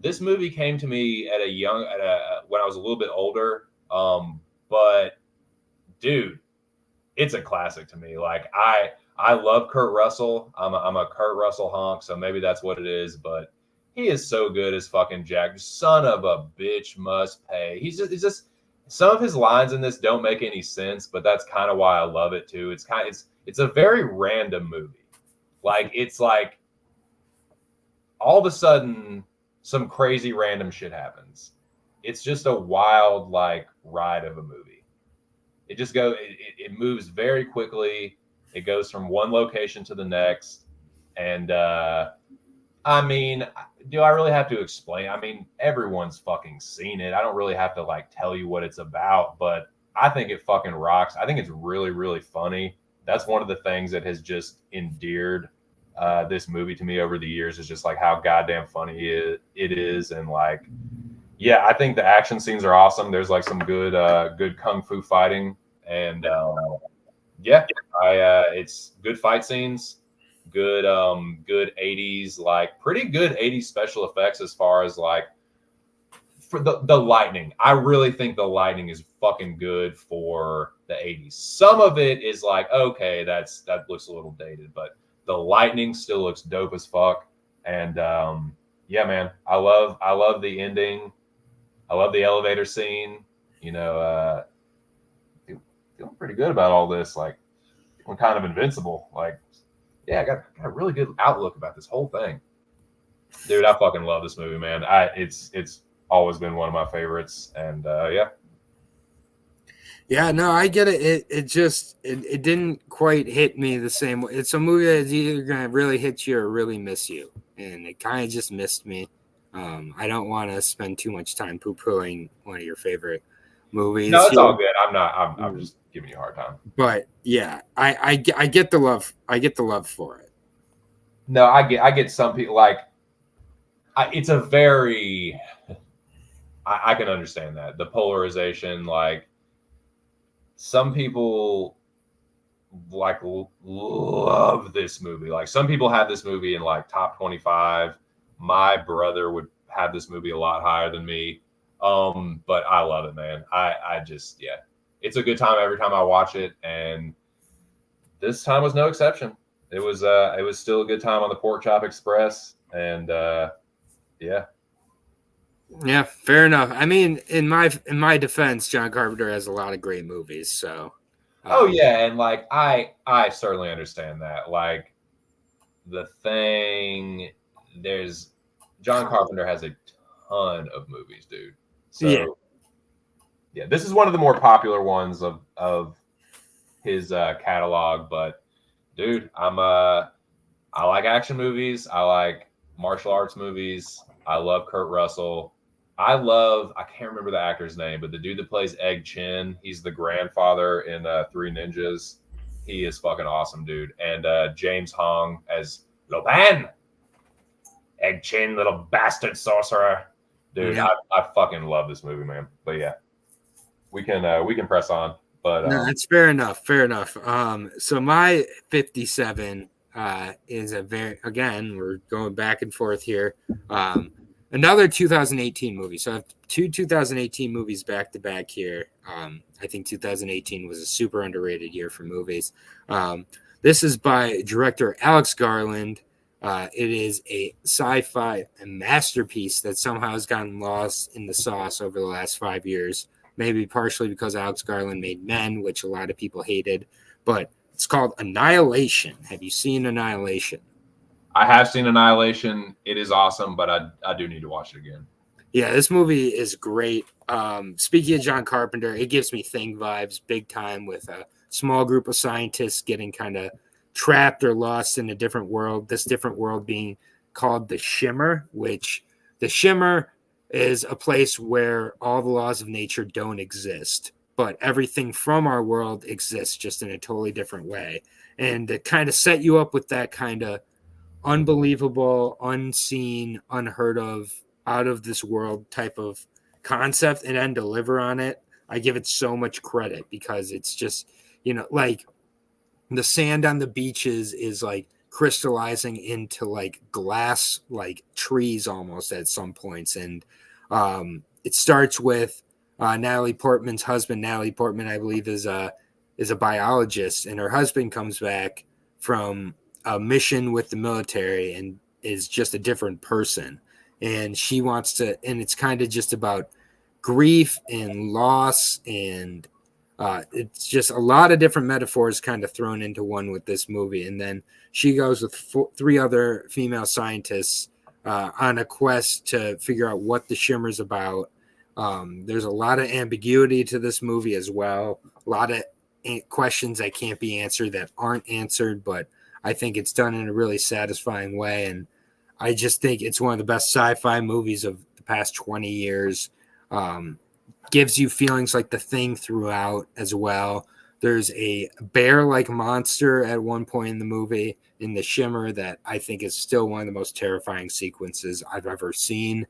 This movie came to me when I was a little bit older. But dude, it's a classic to me. Like I love Kurt Russell. I'm a Kurt Russell honk, so maybe that's what it is. But he is so good as fucking Jack. Son of a bitch must pay. He's just some of his lines in this don't make any sense, but that's kind of why I love it too. It's a very random movie. It's like all of a sudden some crazy random shit happens. It's just a wild ride of a movie. It moves very quickly. It goes from one location to the next. And I mean, do I really have to explain? I mean, everyone's fucking seen it. I don't really have to tell you what it's about, but I think it fucking rocks. I think it's really, really funny. That's one of the things that has just endeared this movie to me over the years, is just how goddamn funny it is. And I think the action scenes are awesome. There's some good kung fu fighting, and it's good fight scenes, good 80s, pretty good 80s special effects as far as for the lightning. I really think the lightning is fucking good for the 80s. Some of it is okay, that looks a little dated, but the lightning still looks dope as fuck. And man, I love the ending. I love the elevator scene. Feeling pretty good about all this. Feeling kind of invincible. I got a really good outlook about this whole thing. Dude, I fucking love this movie, man. It's always been one of my favorites, and Yeah, no, I get it. It didn't quite hit me the same way. It's a movie that's either gonna really hit you or really miss you, and it kind of just missed me. I don't want to spend too much time poo-pooing one of your favorite movies. No, it's all good. I'm just giving you a hard time. But yeah, I get the love. I get the love for it. No, I get some people it's a very. I can understand that, the polarization. Some people love this movie. Some people have this movie in top 25. My brother would have this movie a lot higher than me. But I love it, man. I just, it's a good time every time I watch it, and this time was no exception. It was still a good time on the Pork Chop Express, and Yeah, fair enough. I mean, in my defense, John Carpenter has a lot of great movies. So, and I certainly understand that. The thing, John Carpenter has a ton of movies, dude. So, this is one of the more popular ones of his catalog. But, dude, I like action movies. I like martial arts movies. I love Kurt Russell. I can't remember the actor's name, but the dude that plays Egg Chin, he's the grandfather in Three Ninjas. He is fucking awesome, dude. And James Hong as Lupin. Egg Chin, little bastard sorcerer. Dude, I fucking love this movie, man. But yeah, we can press on. But no, that's fair enough. Fair enough. So my 57 is again, we're going back and forth here. Another 2018 movie. So I have two 2018 movies back to back here. I think 2018 was a super underrated year for movies. This is by director Alex Garland. It is a sci-fi masterpiece that somehow has gotten lost in the sauce over the last 5 years. Maybe partially because Alex Garland made Men, which a lot of people hated. But it's called Annihilation. Have you seen Annihilation? I have seen Annihilation. It is awesome, but I do need to watch it again. Yeah, this movie is great. Speaking of John Carpenter, it gives me Thing vibes big time, with a small group of scientists getting kind of trapped or lost in a different world. This different world being called the Shimmer, which the Shimmer is a place where all the laws of nature don't exist, but everything from our world exists just in a totally different way. And to kind of set you up with that kind of unbelievable, unseen, unheard of, out of this world type of concept and then deliver on it, I give it so much credit, because it's just, like the sand on the beaches is like crystallizing into like glass, like trees almost at some points. And it starts with Natalie Portman's husband. Natalie Portman, I believe, is a biologist, and her husband comes back from a mission with the military and is just a different person. And she wants to, and it's kind of just about grief and loss, and it's just a lot of different metaphors kind of thrown into one with this movie. And then she goes with three other female scientists on a quest to figure out what the Shimmer's about. There's a lot of ambiguity to this movie as well. A lot of questions that can't be answered, that aren't answered, but I think it's done in a really satisfying way. And I just think it's one of the best sci-fi movies of the past 20 years. Gives you feelings like The Thing throughout as well. There's a bear-like monster at one point in the movie in the Shimmer that I think is still one of the most terrifying sequences I've ever seen.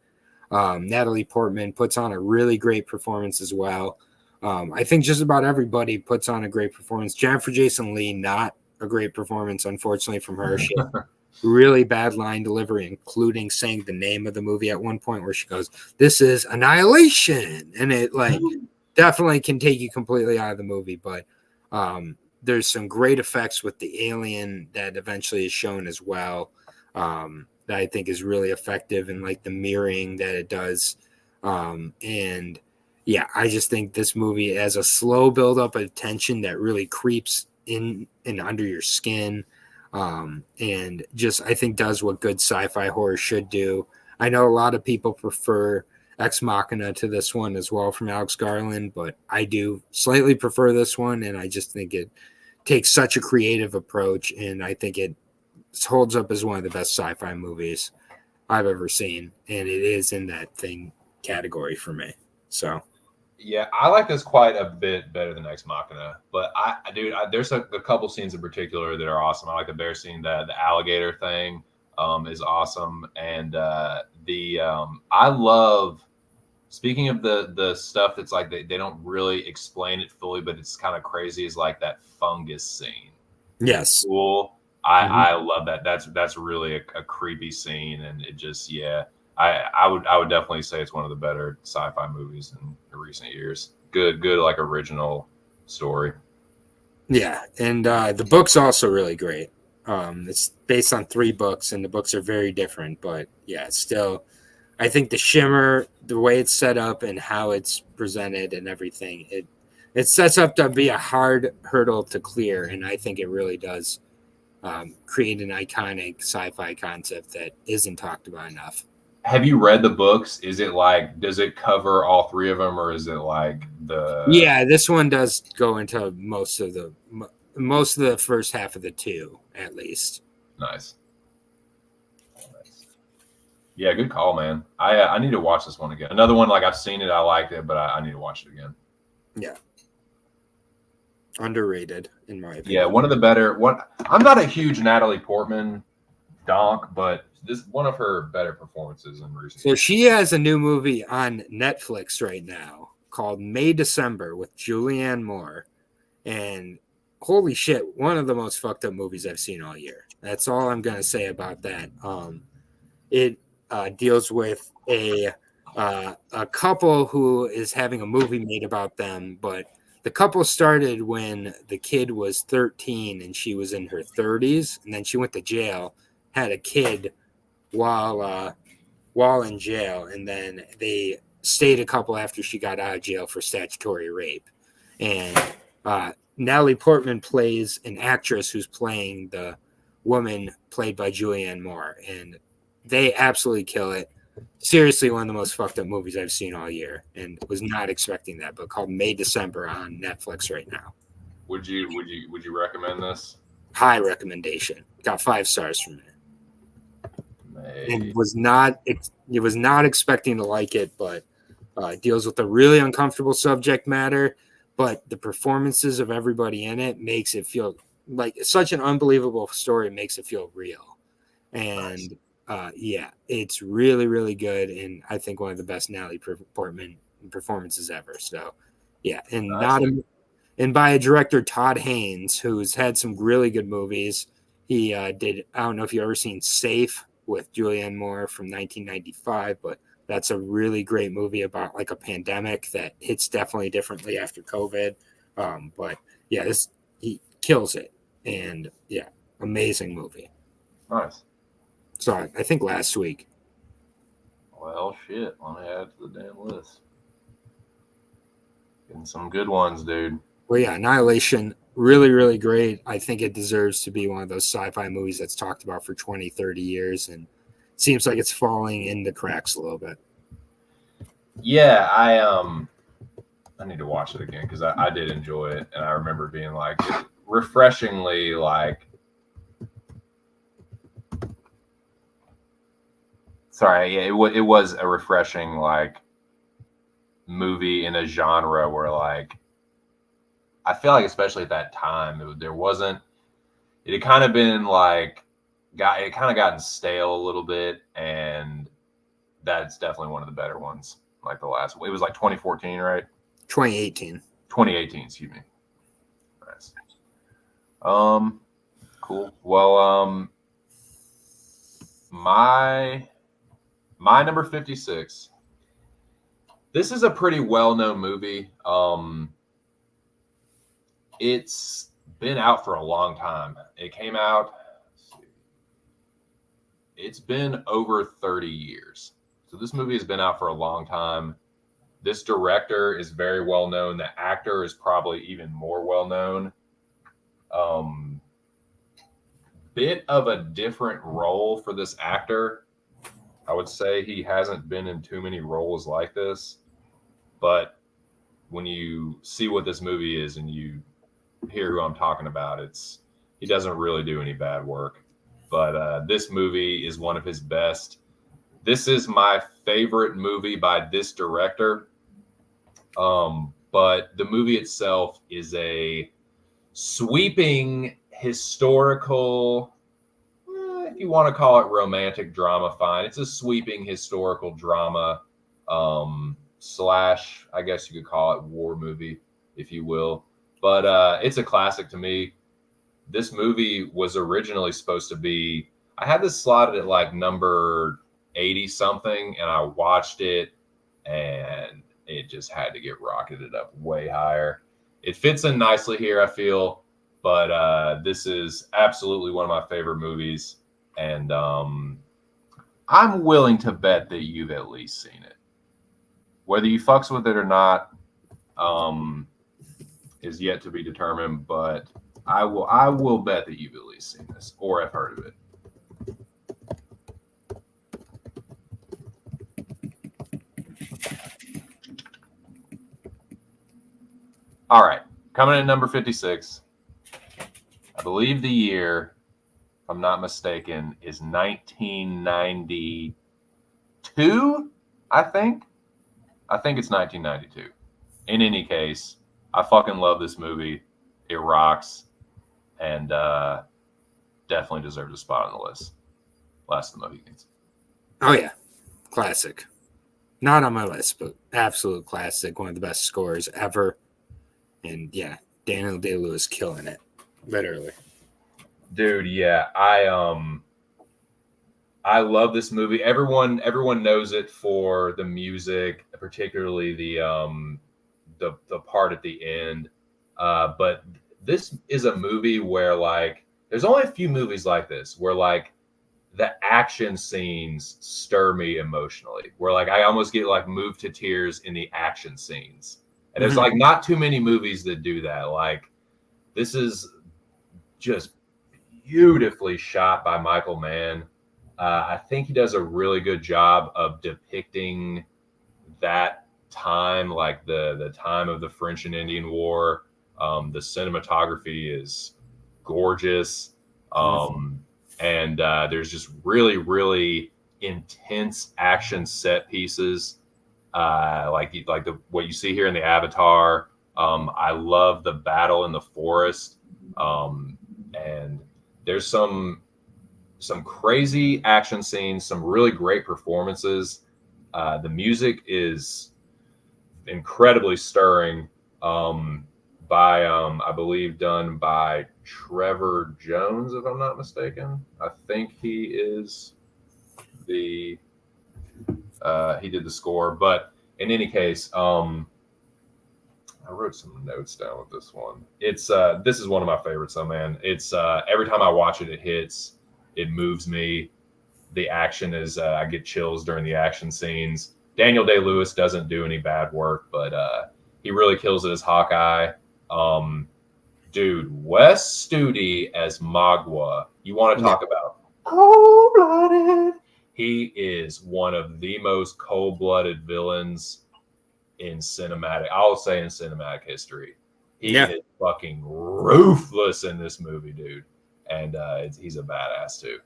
Natalie Portman puts on a really great performance as well. I think just about everybody puts on a great performance. Jennifer Jason Leigh, not a great performance, unfortunately, from her. She really bad line delivery, including saying the name of the movie at one point where she goes, "This is Annihilation," and it like definitely can take you completely out of the movie. But there's some great effects with the alien that eventually is shown as well, that I think is really effective, and like the mirroring that it does. And yeah, I just think this movie has a slow build up of tension that really creeps in and under your skin. And just, I think, does what good sci-fi horror should do. I know a lot of people prefer Ex Machina to this one as well from Alex Garland, but I do slightly prefer this one, and I just think it takes such a creative approach, and I think it holds up as one of the best sci-fi movies I've ever seen, and it is in that Thing category for me. So yeah, I like this quite a bit better than Ex Machina, but there's a couple scenes in particular that are awesome. I like the bear scene. The alligator thing is awesome, and I love. Speaking of the stuff that's like they don't really explain it fully, but it's kind of crazy. Is like that fungus scene. Yes, Cool. I love that. That's really a creepy scene, and it just I would definitely say it's one of the better sci-fi movies in recent years. Good like original story. Yeah, and the book's also really great. It's based on 3 books, and the books are very different, but yeah, it's still, I think the Shimmer, the way it's set up and how it's presented and everything, it sets up to be a hard hurdle to clear, and I think it really does create an iconic sci-fi concept that isn't talked about enough. Have you read the books? Is it like, does it cover all 3 of them, or is it like the? Yeah, this one does go into most of the first half of the 2, at least. Nice. Yeah, good call, man. I need to watch this one again. Another one, like I've seen it, I liked it, but I need to watch it again. Yeah. Underrated, in my opinion. Yeah, one of the better. I'm not a huge Natalie Portman donk, but this is one of her better performances in recent years. So she has a new movie on Netflix right now called May December with Julianne Moore, and holy shit, one of the most fucked up movies I've seen all year. That's all I'm gonna say about that. It deals with a couple who is having a movie made about them, but the couple started when the kid was 13 and she was in her 30s, and then she went to jail, had a kid while in jail, and then they stayed a couple after she got out of jail for statutory rape. And Natalie Portman plays an actress who's playing the woman played by Julianne Moore, and they absolutely kill it. Seriously, one of the most fucked up movies I've seen all year, and was not expecting that. But called May December on Netflix right now. Would you recommend this? High recommendation. Got 5 stars from it. And was not expecting to like it, but it deals with a really uncomfortable subject matter. But the performances of everybody in it makes it feel like such an unbelievable story. It makes it feel real, and yeah, it's really, really good, and I think one of the best Natalie Portman performances ever. So, yeah, and and by a director, Todd Haynes, who's had some really good movies. He did. I don't know if you've ever seen Safe with Julianne Moore from 1995, but that's a really great movie about like a pandemic that hits definitely differently after COVID. But yeah, he kills it, and yeah, amazing movie. Nice. So I think last week. Well, shit. Let me add it to the damn list. Getting some good ones, dude. Well, yeah, Annihilation, really, really great. I think it deserves to be one of those sci-fi movies that's talked about for 20, 30 years, and it seems like it's falling into cracks a little bit. Yeah, I need to watch it again because I did enjoy it, and I remember being like refreshingly like. Sorry, yeah, it was a refreshing like movie in a genre where like I feel like especially at that time it had kind of been like it kind of gotten stale a little bit, and that's definitely one of the better ones. Like the last one, it was like 2014, right? 2018. 2018, excuse me. Nice. Cool. Well, my number 56. This is a pretty well-known movie. It's been out for a long time. It came out. It's been over 30 years. So this movie has been out for a long time. This director is very well known. The actor is probably even more well known. Bit of a different role for this actor. I would say he hasn't been in too many roles like this. But when you see what this movie is and you hear who I'm talking about, he doesn't really do any bad work. But this movie is one of his best. This is my favorite movie by this director. But the movie itself is a sweeping historical, if you want to call it romantic drama, fine. It's a sweeping historical drama slash, I guess you could call it war movie, if you will. But it's a classic to me. This movie was originally supposed to be, I had this slotted at like number 80 something, and I watched it and it just had to get rocketed up way higher. It fits in nicely here, I feel, but this is absolutely one of my favorite movies, and I'm willing to bet that you've at least seen it. Whether you fucks with it or not is yet to be determined, but I will bet that you've at least seen this or have heard of it. All right, coming in at number 56. I believe the year, if I'm not mistaken, is 1992, I think. I think it's 1992. In any case, I fucking love this movie. It rocks, and definitely deserves a spot on the list. Last of the Mohicans. Oh, yeah. Classic. Not on my list, but absolute classic. One of the best scores ever. And yeah, Daniel Day-Lewis killing it. Literally. Dude, yeah. I love this movie. Everyone knows it for the music, particularly the part at the end. But this is a movie where like there's only a few movies like this where like the action scenes stir me emotionally. Where like I almost get like moved to tears in the action scenes. And there's like not too many movies that do that. Like this is just beautifully shot by Michael Mann. I think he does a really good job of depicting that time, like the time of the French and Indian War. The cinematography is gorgeous, and there's just really, really intense action set pieces, like what you see here in the Avatar. I love the battle in the forest, and there's some crazy action scenes, some really great performances. The music is incredibly stirring. By I believe done by Trevor Jones, if I'm not mistaken. I think he is the he did the score. But in any case, I wrote some notes down with this one. It's this is one of my favorites, though, man. It's every time I watch it, it hits. It moves me. The action is I get chills during the action scenes. Daniel Day-Lewis doesn't do any bad work, but he really kills it as Hawkeye. Dude, Wes Studi as Magua. You want to talk about cold-blooded? He is one of the most cold-blooded villains in cinematic. I'll say in cinematic history. He is fucking ruthless in this movie, dude, and he's a badass too.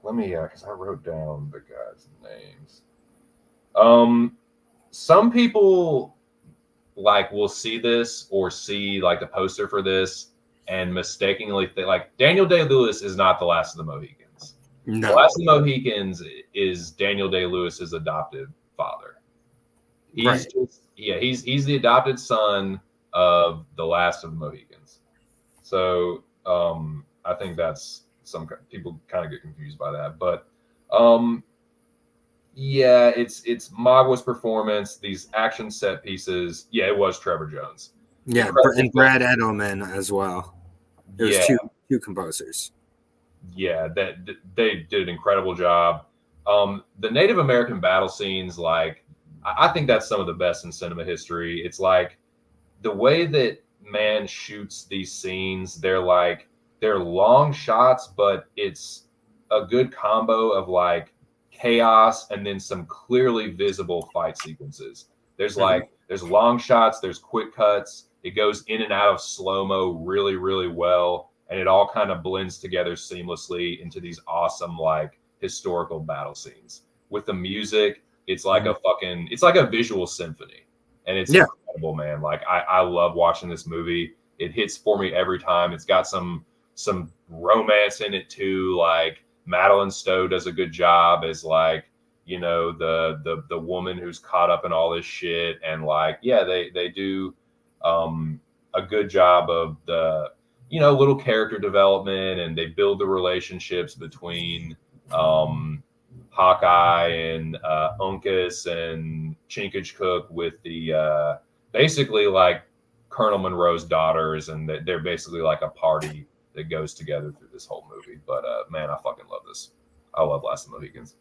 Let me because I wrote down the guys' names. Some people like will see this or see like the poster for this and mistakenly think like Daniel Day-Lewis is not the Last of the Mohicans. No. The Last of the Mohicans is Daniel Day-Lewis's adopted father. He's he's the adopted son of the Last of the Mohicans. So I think that's some people kind of get confused by that, but yeah, it's Magua's performance, these action set pieces. Yeah, it was Trevor Jones. Yeah, and Brad Edelman as well. There's two composers. Yeah, that they did an incredible job. The Native American battle scenes, like I think that's some of the best in cinema history. It's like the way that Mann shoots these scenes. They're long shots, but it's a good combo of like chaos and then some clearly visible fight sequences. There's there's long shots, there's quick cuts. It goes in and out of slow-mo really, really well. And it all kind of blends together seamlessly into these awesome, like historical battle scenes. With the music, it's like it's like a visual symphony. And it's incredible, man. Like I love watching this movie. It hits for me every time. It's got some romance in it too. Like Madeline Stowe does a good job as like, you know, the woman who's caught up in all this shit. And like, yeah, they do a good job of the, you know, little character development, and they build the relationships between Hawkeye and Uncas and Chingachgook with the basically like Colonel Monroe's daughters, and they're basically like a party that goes together through this whole movie. But man, I fucking love this. I love Last of the Mohicans.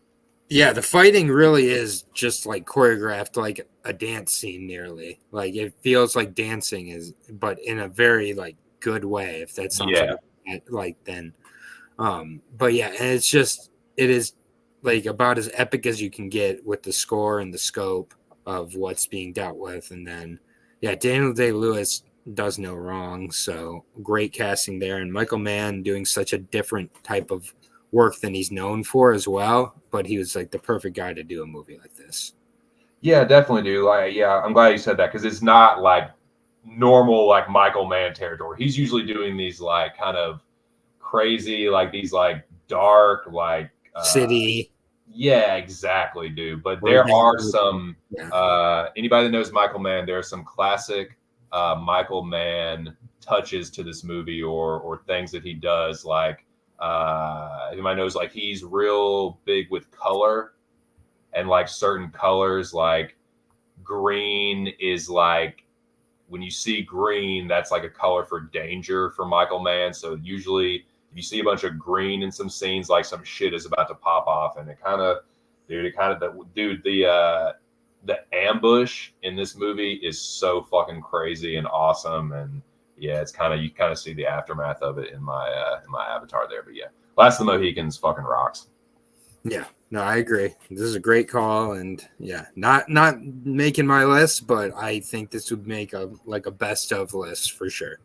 Yeah, the fighting really is just like choreographed like a dance scene nearly. Like it feels like dancing is, but in a very like good way, if that sounds like then. But yeah, and it is like about as epic as you can get with the score and the scope of what's being dealt with. And then Daniel Day-Lewis does no wrong. So great casting there. And Michael Mann doing such a different type of work than he's known for as well. But he was like the perfect guy to do a movie like this. Yeah, definitely, dude. Like, yeah, I'm glad you said that, because it's not like normal like Michael Mann territory. He's usually doing these like kind of crazy, like these like dark, like city. Yeah, exactly, dude. But there are some anybody that knows Michael Mann, there are some classic Michael Mann touches to this movie or things that he does. Like you might notice, like he's real big with color and like certain colors, like green is like when you see green, that's like a color for danger for Michael Mann. So usually, if you see a bunch of green in some scenes, like some shit is about to pop off, and the ambush in this movie is so fucking crazy and awesome, and yeah, it's kind of you kind of see the aftermath of it in my avatar there. But yeah, Last of the Mohicans fucking rocks. Yeah, no, I agree. This is a great call, and yeah, not making my list, but I think this would make a best of list for sure.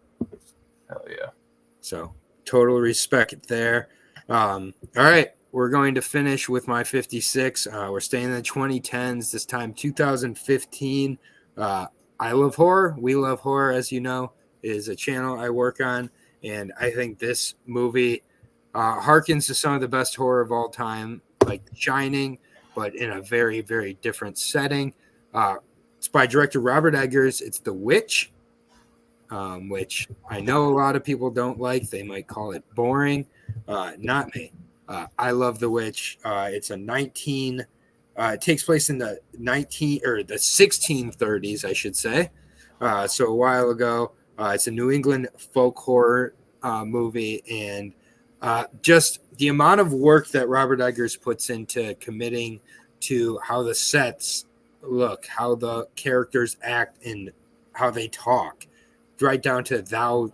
Hell yeah! So total respect there. All right, we're going to finish with my 56. We're staying in the 2010s. This time, 2015. I Love Horror. We Love Horror, as you know, is a channel I work on, and I think this movie harkens to some of the best horror of all time, like Shining, but in a very, very different setting. It's by director Robert Eggers. It's The Witch, which I know a lot of people don't like. They might call it boring. Not me. I love The Witch. It's a 19. It takes place in the 1630s, I should say. So a while ago. It's a New England folk horror movie, and just the amount of work that Robert Eggers puts into committing to how the sets look, how the characters act, and how they talk, right down to thou.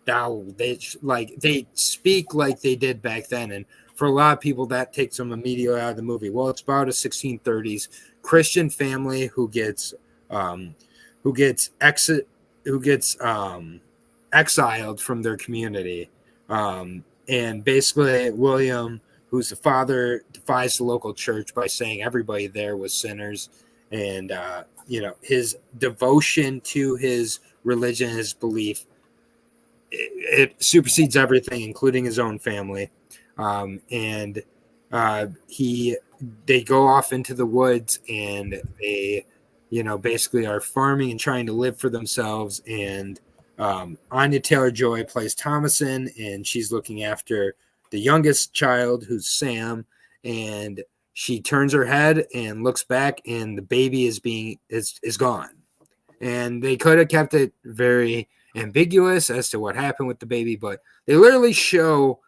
They speak like they did back then, and for a lot of people, that takes them immediately out of the movie. Well, it's about a 1630s Christian family who gets exiled from their community. And basically, William, who's the father, defies the local church by saying everybody there was sinners. And, his devotion to his religion, his belief, it supersedes everything, including his own family. They go off into the woods, and they, basically are farming and trying to live for themselves. And Anya Taylor-Joy plays Thomasin, and she's looking after the youngest child, who's Sam. And she turns her head and looks back, and the baby is gone. And they could have kept it very ambiguous as to what happened with the baby, but they literally show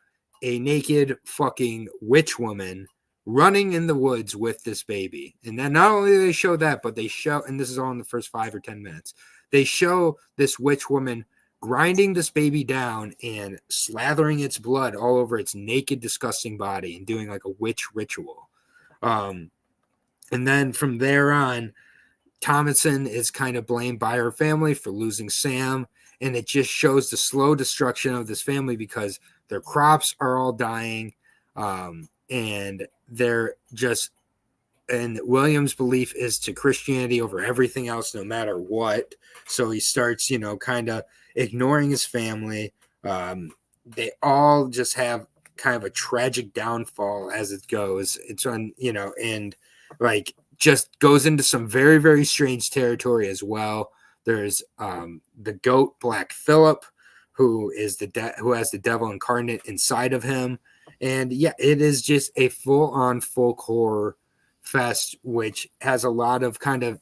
a naked fucking witch woman running in the woods with this baby. And then not only do they show that, but they show, and this is all in the first 5 or 10 minutes, they show this witch woman grinding this baby down and slathering its blood all over its naked, disgusting body and doing like a witch ritual. And then from there on, Thomasin is kind of blamed by her family for losing Sam. And it just shows the slow destruction of this family because their crops are all dying. And they're just, and William's belief is to Christianity over everything else, no matter what. So he starts, kind of ignoring his family. They all just have kind of a tragic downfall as it goes. It's on, and like just goes into some very, very strange territory as well. There's the goat Black Phillip, who is who has the devil incarnate inside of him. And yeah, it is just a full-on folk horror fest, which has a lot of kind of,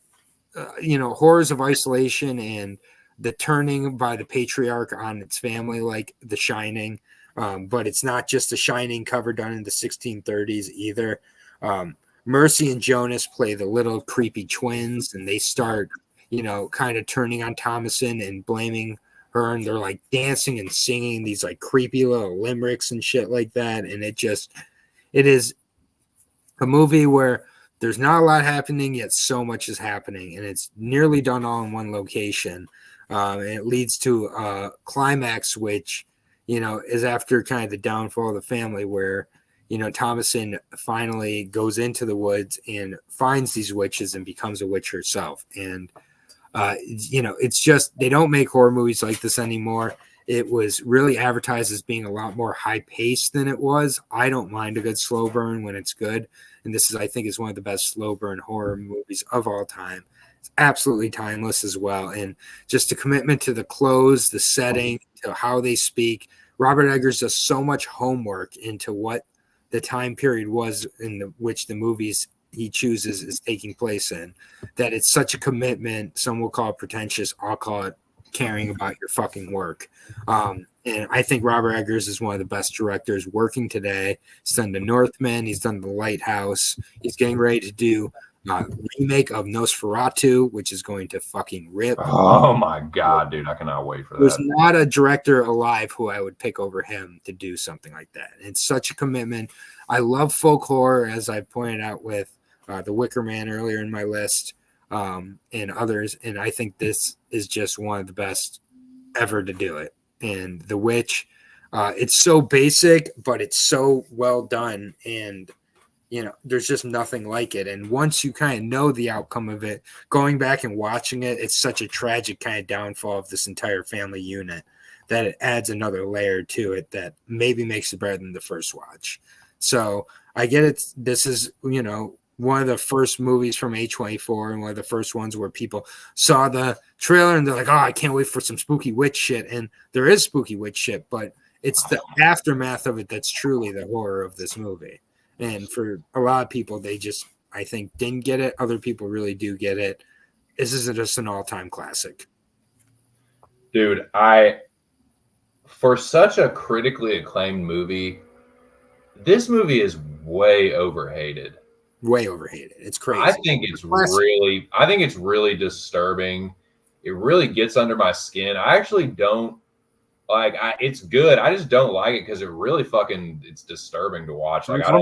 horrors of isolation and the turning by the patriarch on its family, like The Shining. But it's not just The Shining cover done in the 1630s either. Mercy and Jonas play the little creepy twins, and they start, kind of turning on Thomasin and blaming her, and they're like dancing and singing these like creepy little limericks and shit like that. And it is a movie where there's not a lot happening, yet so much is happening, and it's nearly done all in one location. And it leads to a climax, which, is after kind of the downfall of the family, where, Thomasin finally goes into the woods and finds these witches and becomes a witch herself. And, it's just, they don't make horror movies like this anymore. It was really advertised as being a lot more high paced than it was. I don't mind a good slow burn when it's good. And this is, I think, is one of the best slow burn horror movies of all time. It's absolutely timeless as well. And just the commitment to the clothes, the setting, to how they speak. Robert Eggers does so much homework into what the time period was in which the movies he chooses is taking place in, that it's such a commitment. Some will call it pretentious. I'll call it caring about your fucking work. And I think Robert Eggers is one of the best directors working today. He's done The Northman. He's done The Lighthouse. He's getting ready to do a remake of Nosferatu, which is going to fucking rip. Oh my god, dude! I cannot wait for There's that. not a director alive who I would pick over him to do something like that. It's such a commitment. I love folk horror, as I pointed out with The Wicker Man earlier in my list, and others. And I think this is just one of the best ever to do it. And The Witch, it's so basic, but it's so well done. And there's just nothing like it. And once you kind of know the outcome of it, going back and watching it, it's such a tragic kind of downfall of this entire family unit that it adds another layer to it that maybe makes it better than the first watch. So I get it. This is, one of the first movies from A24 and one of the first ones where people saw the trailer and they're like, oh, I can't wait for some spooky witch shit. And there is spooky witch shit, but it's the aftermath of it that's truly the horror of this movie. And for a lot of people, they just, I think, didn't get it. Other people really do get it. This is just an all-time classic. Dude, for such a critically acclaimed movie, this movie is way overhated. Way overhated. It's crazy. I think it's really disturbing. It really gets under my skin. I actually don't like. It's good. I just don't like it because it really it's disturbing to watch. Like I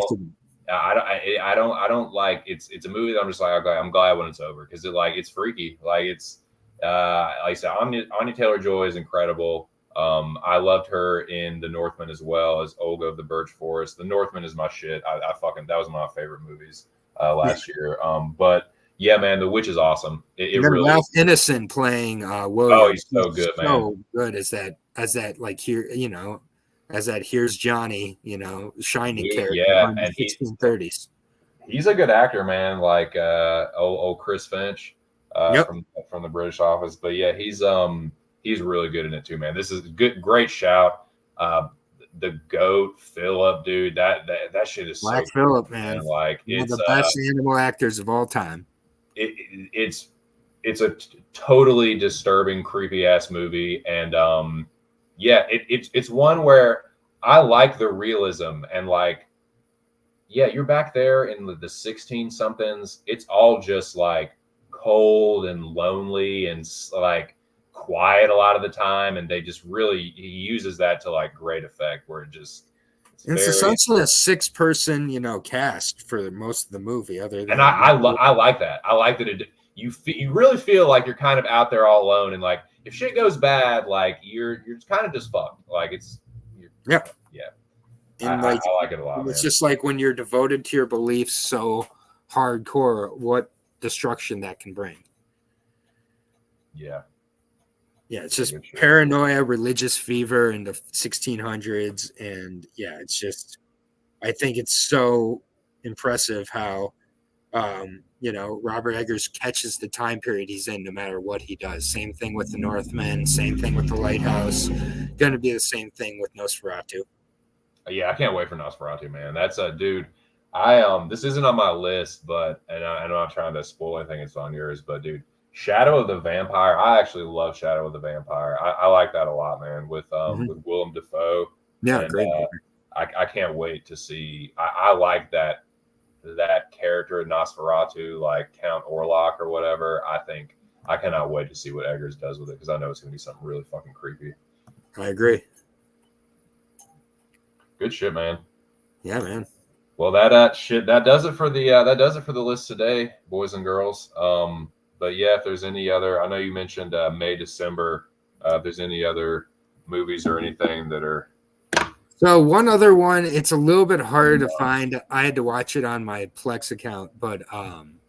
don't like. It's a movie that I'm just like, okay, I'm glad when it's over because it's freaky. Like it's like I said, Anya Taylor-Joy is incredible. I loved her in The Northman as well as Olga of the Birch Forest. The Northman is my shit. That was one of my favorite movies last year. But yeah, man, The Witch is awesome. It really Ralph Ineson playing William. Oh, he's so good, man. So good as that like here, as that here's Johnny, shining character yeah, in the 1630s. He's a good actor, man. Like old Chris Finch from the British Office. But yeah, he's really good in it too, man. This is great shout. The goat Philip, dude, that shit is Black so Phillip, good, man. Like One it's of the best animal actors of all time. It's a totally disturbing, creepy ass movie, and it's one where I like the realism and you're back there in the 16 somethings. It's all just like cold and lonely and like quiet a lot of the time, and he uses that to great effect where it's essentially a 6-person cast for most of the movie other than, and I like that. I like that you really feel like you're kind of out there all alone, and like if shit goes bad, like you're kind of just fucked. Like yeah. And I like it a lot. It's just like when you're devoted to your beliefs so hardcore, what destruction that can bring. Yeah, it's just paranoia, religious fever in the 1600s, and it's just, I think it's so impressive how Robert Eggers catches the time period he's in no matter what he does. Same thing with The Northman, same thing with The Lighthouse. Going to be the same thing with Nosferatu. Yeah, I can't wait for Nosferatu, man. That's a dude. This isn't on my list, but and I'm not trying to spoil anything. It's on yours, but dude, Shadow of the Vampire. I actually love Shadow of the Vampire. I like that a lot, man. With Willem Dafoe. Yeah, and, great. I can't wait to see. I like that character Nosferatu, like Count Orlok or whatever. I cannot wait to see what Eggers does with it because I know it's going to be something really fucking creepy. I agree. Good shit, man. Yeah, man. Well, that does it for the list today, boys and girls. But yeah, if there's any other, I know you mentioned May, December. If there's any other movies or anything that are. So one other one, it's a little bit harder to find. I had to watch it on my Plex account, but I'm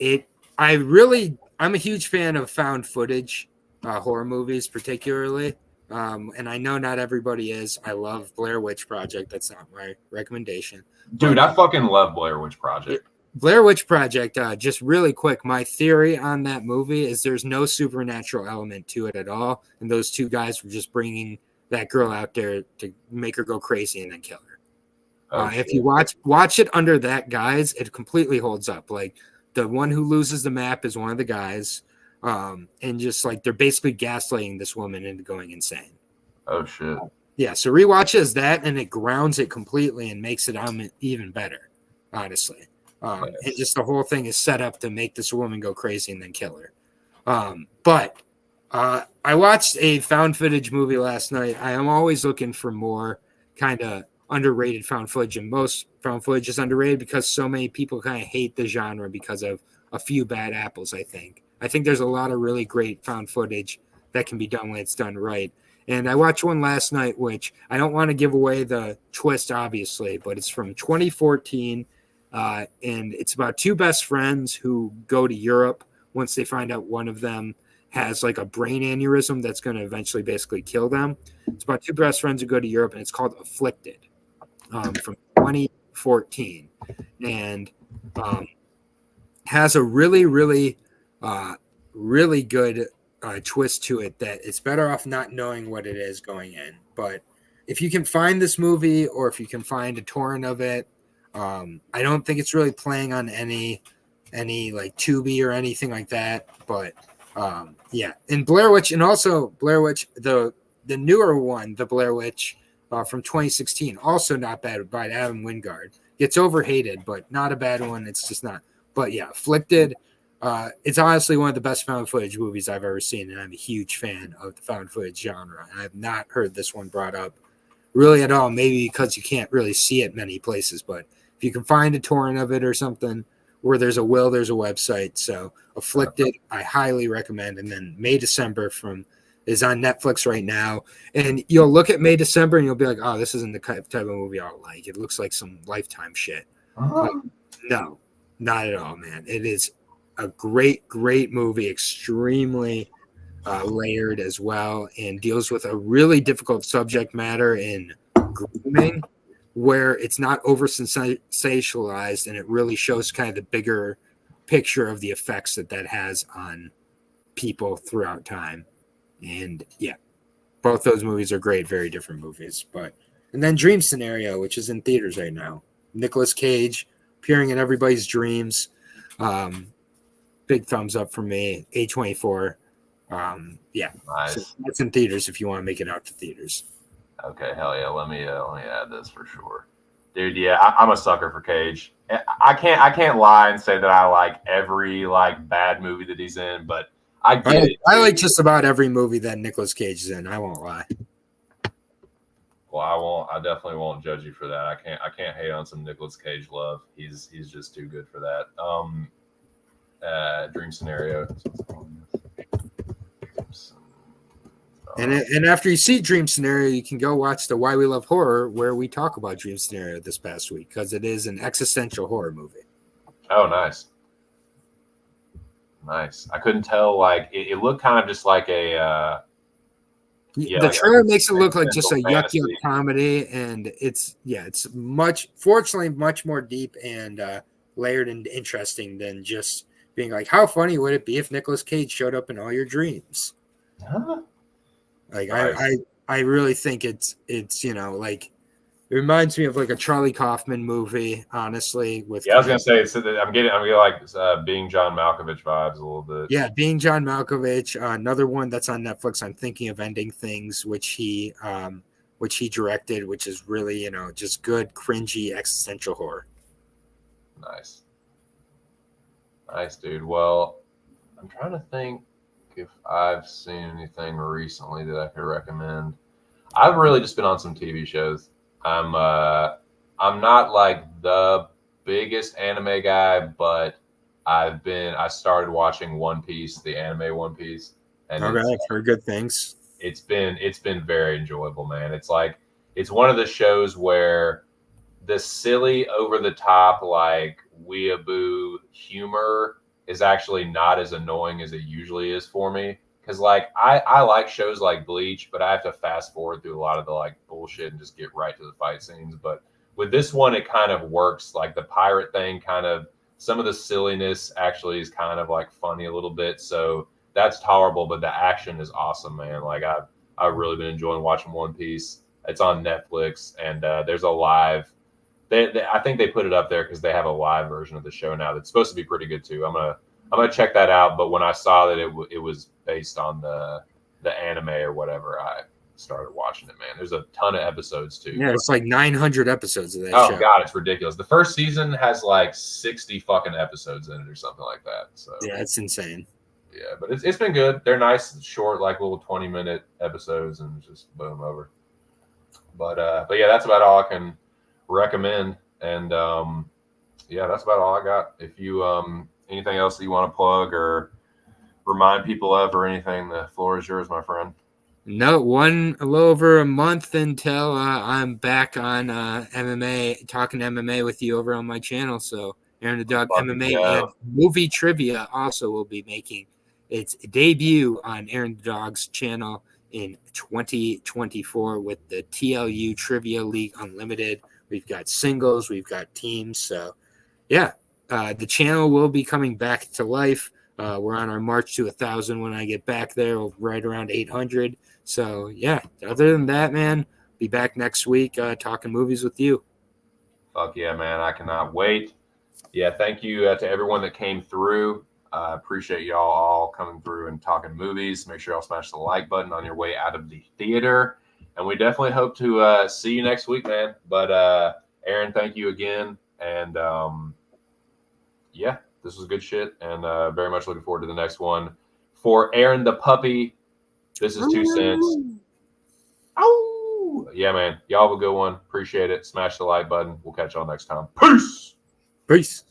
a huge fan of found footage horror movies, particularly. And I know not everybody is. I love Blair Witch Project. That's not my recommendation. Dude, I fucking love Blair Witch Project. Blair Witch Project, just really quick, my theory on that movie is there's no supernatural element to it at all. And those two guys were just bringing that girl out there to make her go crazy and then kill her. If you watch it under that guise, it completely holds up. Like the one who loses the map is one of the guys. And just like they're basically gaslighting this woman into going insane. Oh, shit. Yeah, so rewatch it as that, and it grounds it completely and makes it even better, honestly. And just the whole thing is set up to make this woman go crazy and then kill her. But I watched a found footage movie last night. I am always looking for more kind of underrated found footage, and most found footage is underrated because so many people kind of hate the genre because of a few bad apples, I think. I think there's a lot of really great found footage that can be done when it's done right. And I watched one last night, which I don't want to give away the twist, obviously, but it's from 2014. And it's about two best friends who go to Europe once they find out one of them has like a brain aneurysm that's going to eventually basically kill them. It's about two best friends who go to Europe, and it's called Afflicted from 2014. And has a really, really, really good twist to it that it's better off not knowing what it is going in. But if you can find this movie or if you can find a torrent of it, I don't think it's really playing on any like Tubi or anything like that. But yeah, and Blair Witch, and also Blair Witch, the newer one, the Blair Witch from 2016, also not bad, by Adam Wingard. It's overhated, but not a bad one. It's just not. But yeah, Afflicted. It's honestly one of the best found footage movies I've ever seen, and I'm a huge fan of the found footage genre. I have not heard this one brought up really at all, maybe because you can't really see it many places, but if you can find a torrent of it or something, where there's a will, there's a website. So Afflicted, I highly recommend. And then May December is on Netflix right now. And you'll look at May December and you'll be like, oh, this isn't the type of movie I'll like. It looks like some Lifetime shit. No, not at all, man. It is a great, great movie, extremely layered as well, and deals with a really difficult subject matter in grooming, where it's not over sensationalized, and it really shows kind of the bigger picture of the effects that has on people throughout time. And yeah, both those movies are great, very different movies. And then Dream Scenario, which is in theaters right now. Nicolas Cage appearing in everybody's dreams. Big thumbs up from me. A24. Yeah, Nice. So it's in theaters if you want to make it out to theaters. Okay, hell yeah. Let me add this for sure, dude. Yeah, I'm a sucker for Cage. I can't lie and say that I like every like bad movie that he's in, but I get it. I like just about every movie that Nicolas Cage is in. I won't lie. Well, I definitely won't judge you for that. I can't hate on some Nicolas Cage love. He's just too good for that. Dream Scenario. And after you see Dream Scenario, you can go watch the Why We Love Horror, where we talk about Dream Scenario this past week, because it is an existential horror movie. Oh, nice. Nice. I couldn't tell. Like it looked kind of just like a. The trailer makes it look like just a yuck comedy, and it's fortunately much more deep and layered and interesting than just being like, how funny would it be if Nicolas Cage showed up in all your dreams? Huh? Like I really think it's like it reminds me of like a Charlie Kaufman movie, honestly. I was gonna say I'm getting like Being John Malkovich vibes a little bit. Yeah, Being John Malkovich. Another one that's on Netflix. I'm thinking of Ending Things, which he directed, which is really just good, cringy existential horror. Nice, dude. Well, I'm trying to think if I've seen anything recently that I could recommend. I've really just been on some TV shows. I'm not like the biggest anime guy, but I started watching One Piece, the anime One Piece. And I've heard good things. It's been very enjoyable, man. It's like it's one of the shows where the silly over the top like weeaboo humor is actually not as annoying as it usually is for me. Because like I like shows like Bleach, but I have to fast forward through a lot of the like bullshit and just get right to the fight scenes. But with this one, it kind of works. Like the pirate thing kind of some of the silliness actually is kind of like funny a little bit. So that's tolerable, but the action is awesome, man. Like I've really been enjoying watching One Piece. It's on Netflix, and there's a live. I think they put it up there because they have a live version of the show now that's supposed to be pretty good too. I'm gonna check that out. But when I saw that it was based on the anime or whatever, I started watching it. Man, there's a ton of episodes too. Yeah, it's like 900 episodes of that Oh show. god, it's ridiculous. The first season has like 60 fucking episodes in it or something like that. So Yeah, it's insane. yeah, but it's been good. They're nice, short, like little 20-minute episodes, and just boom over. But yeah, that's about all I can recommend. And yeah, that's about all I got. If you anything else that you want to plug or remind people of or anything, the floor is yours, my friend. No, a little over a month until I'm back on MMA, talking MMA with you over on my channel. So Aaron the Dog MMA and movie trivia also will be making its debut on Aaron the Dog's channel in 2024 with the TLU Trivia League Unlimited. We've got singles, we've got teams. So yeah, the channel will be coming back to life. We're on our march to 1,000 when I get back there, right around 800. So, yeah, other than that, man, be back next week talking movies with you. Fuck yeah, man. I cannot wait. Yeah, thank you to everyone that came through. I appreciate y'all all coming through and talking movies. Make sure y'all smash the like button on your way out of the theater. And we definitely hope to see you next week, man. But, Aaron, thank you again. And, yeah, this was good shit. And very much looking forward to the next one. For Aaron the Puppy, this is 2 cents. Oh, yeah, man. Y'all have a good one. Appreciate it. Smash the like button. We'll catch y'all next time. Peace. Peace.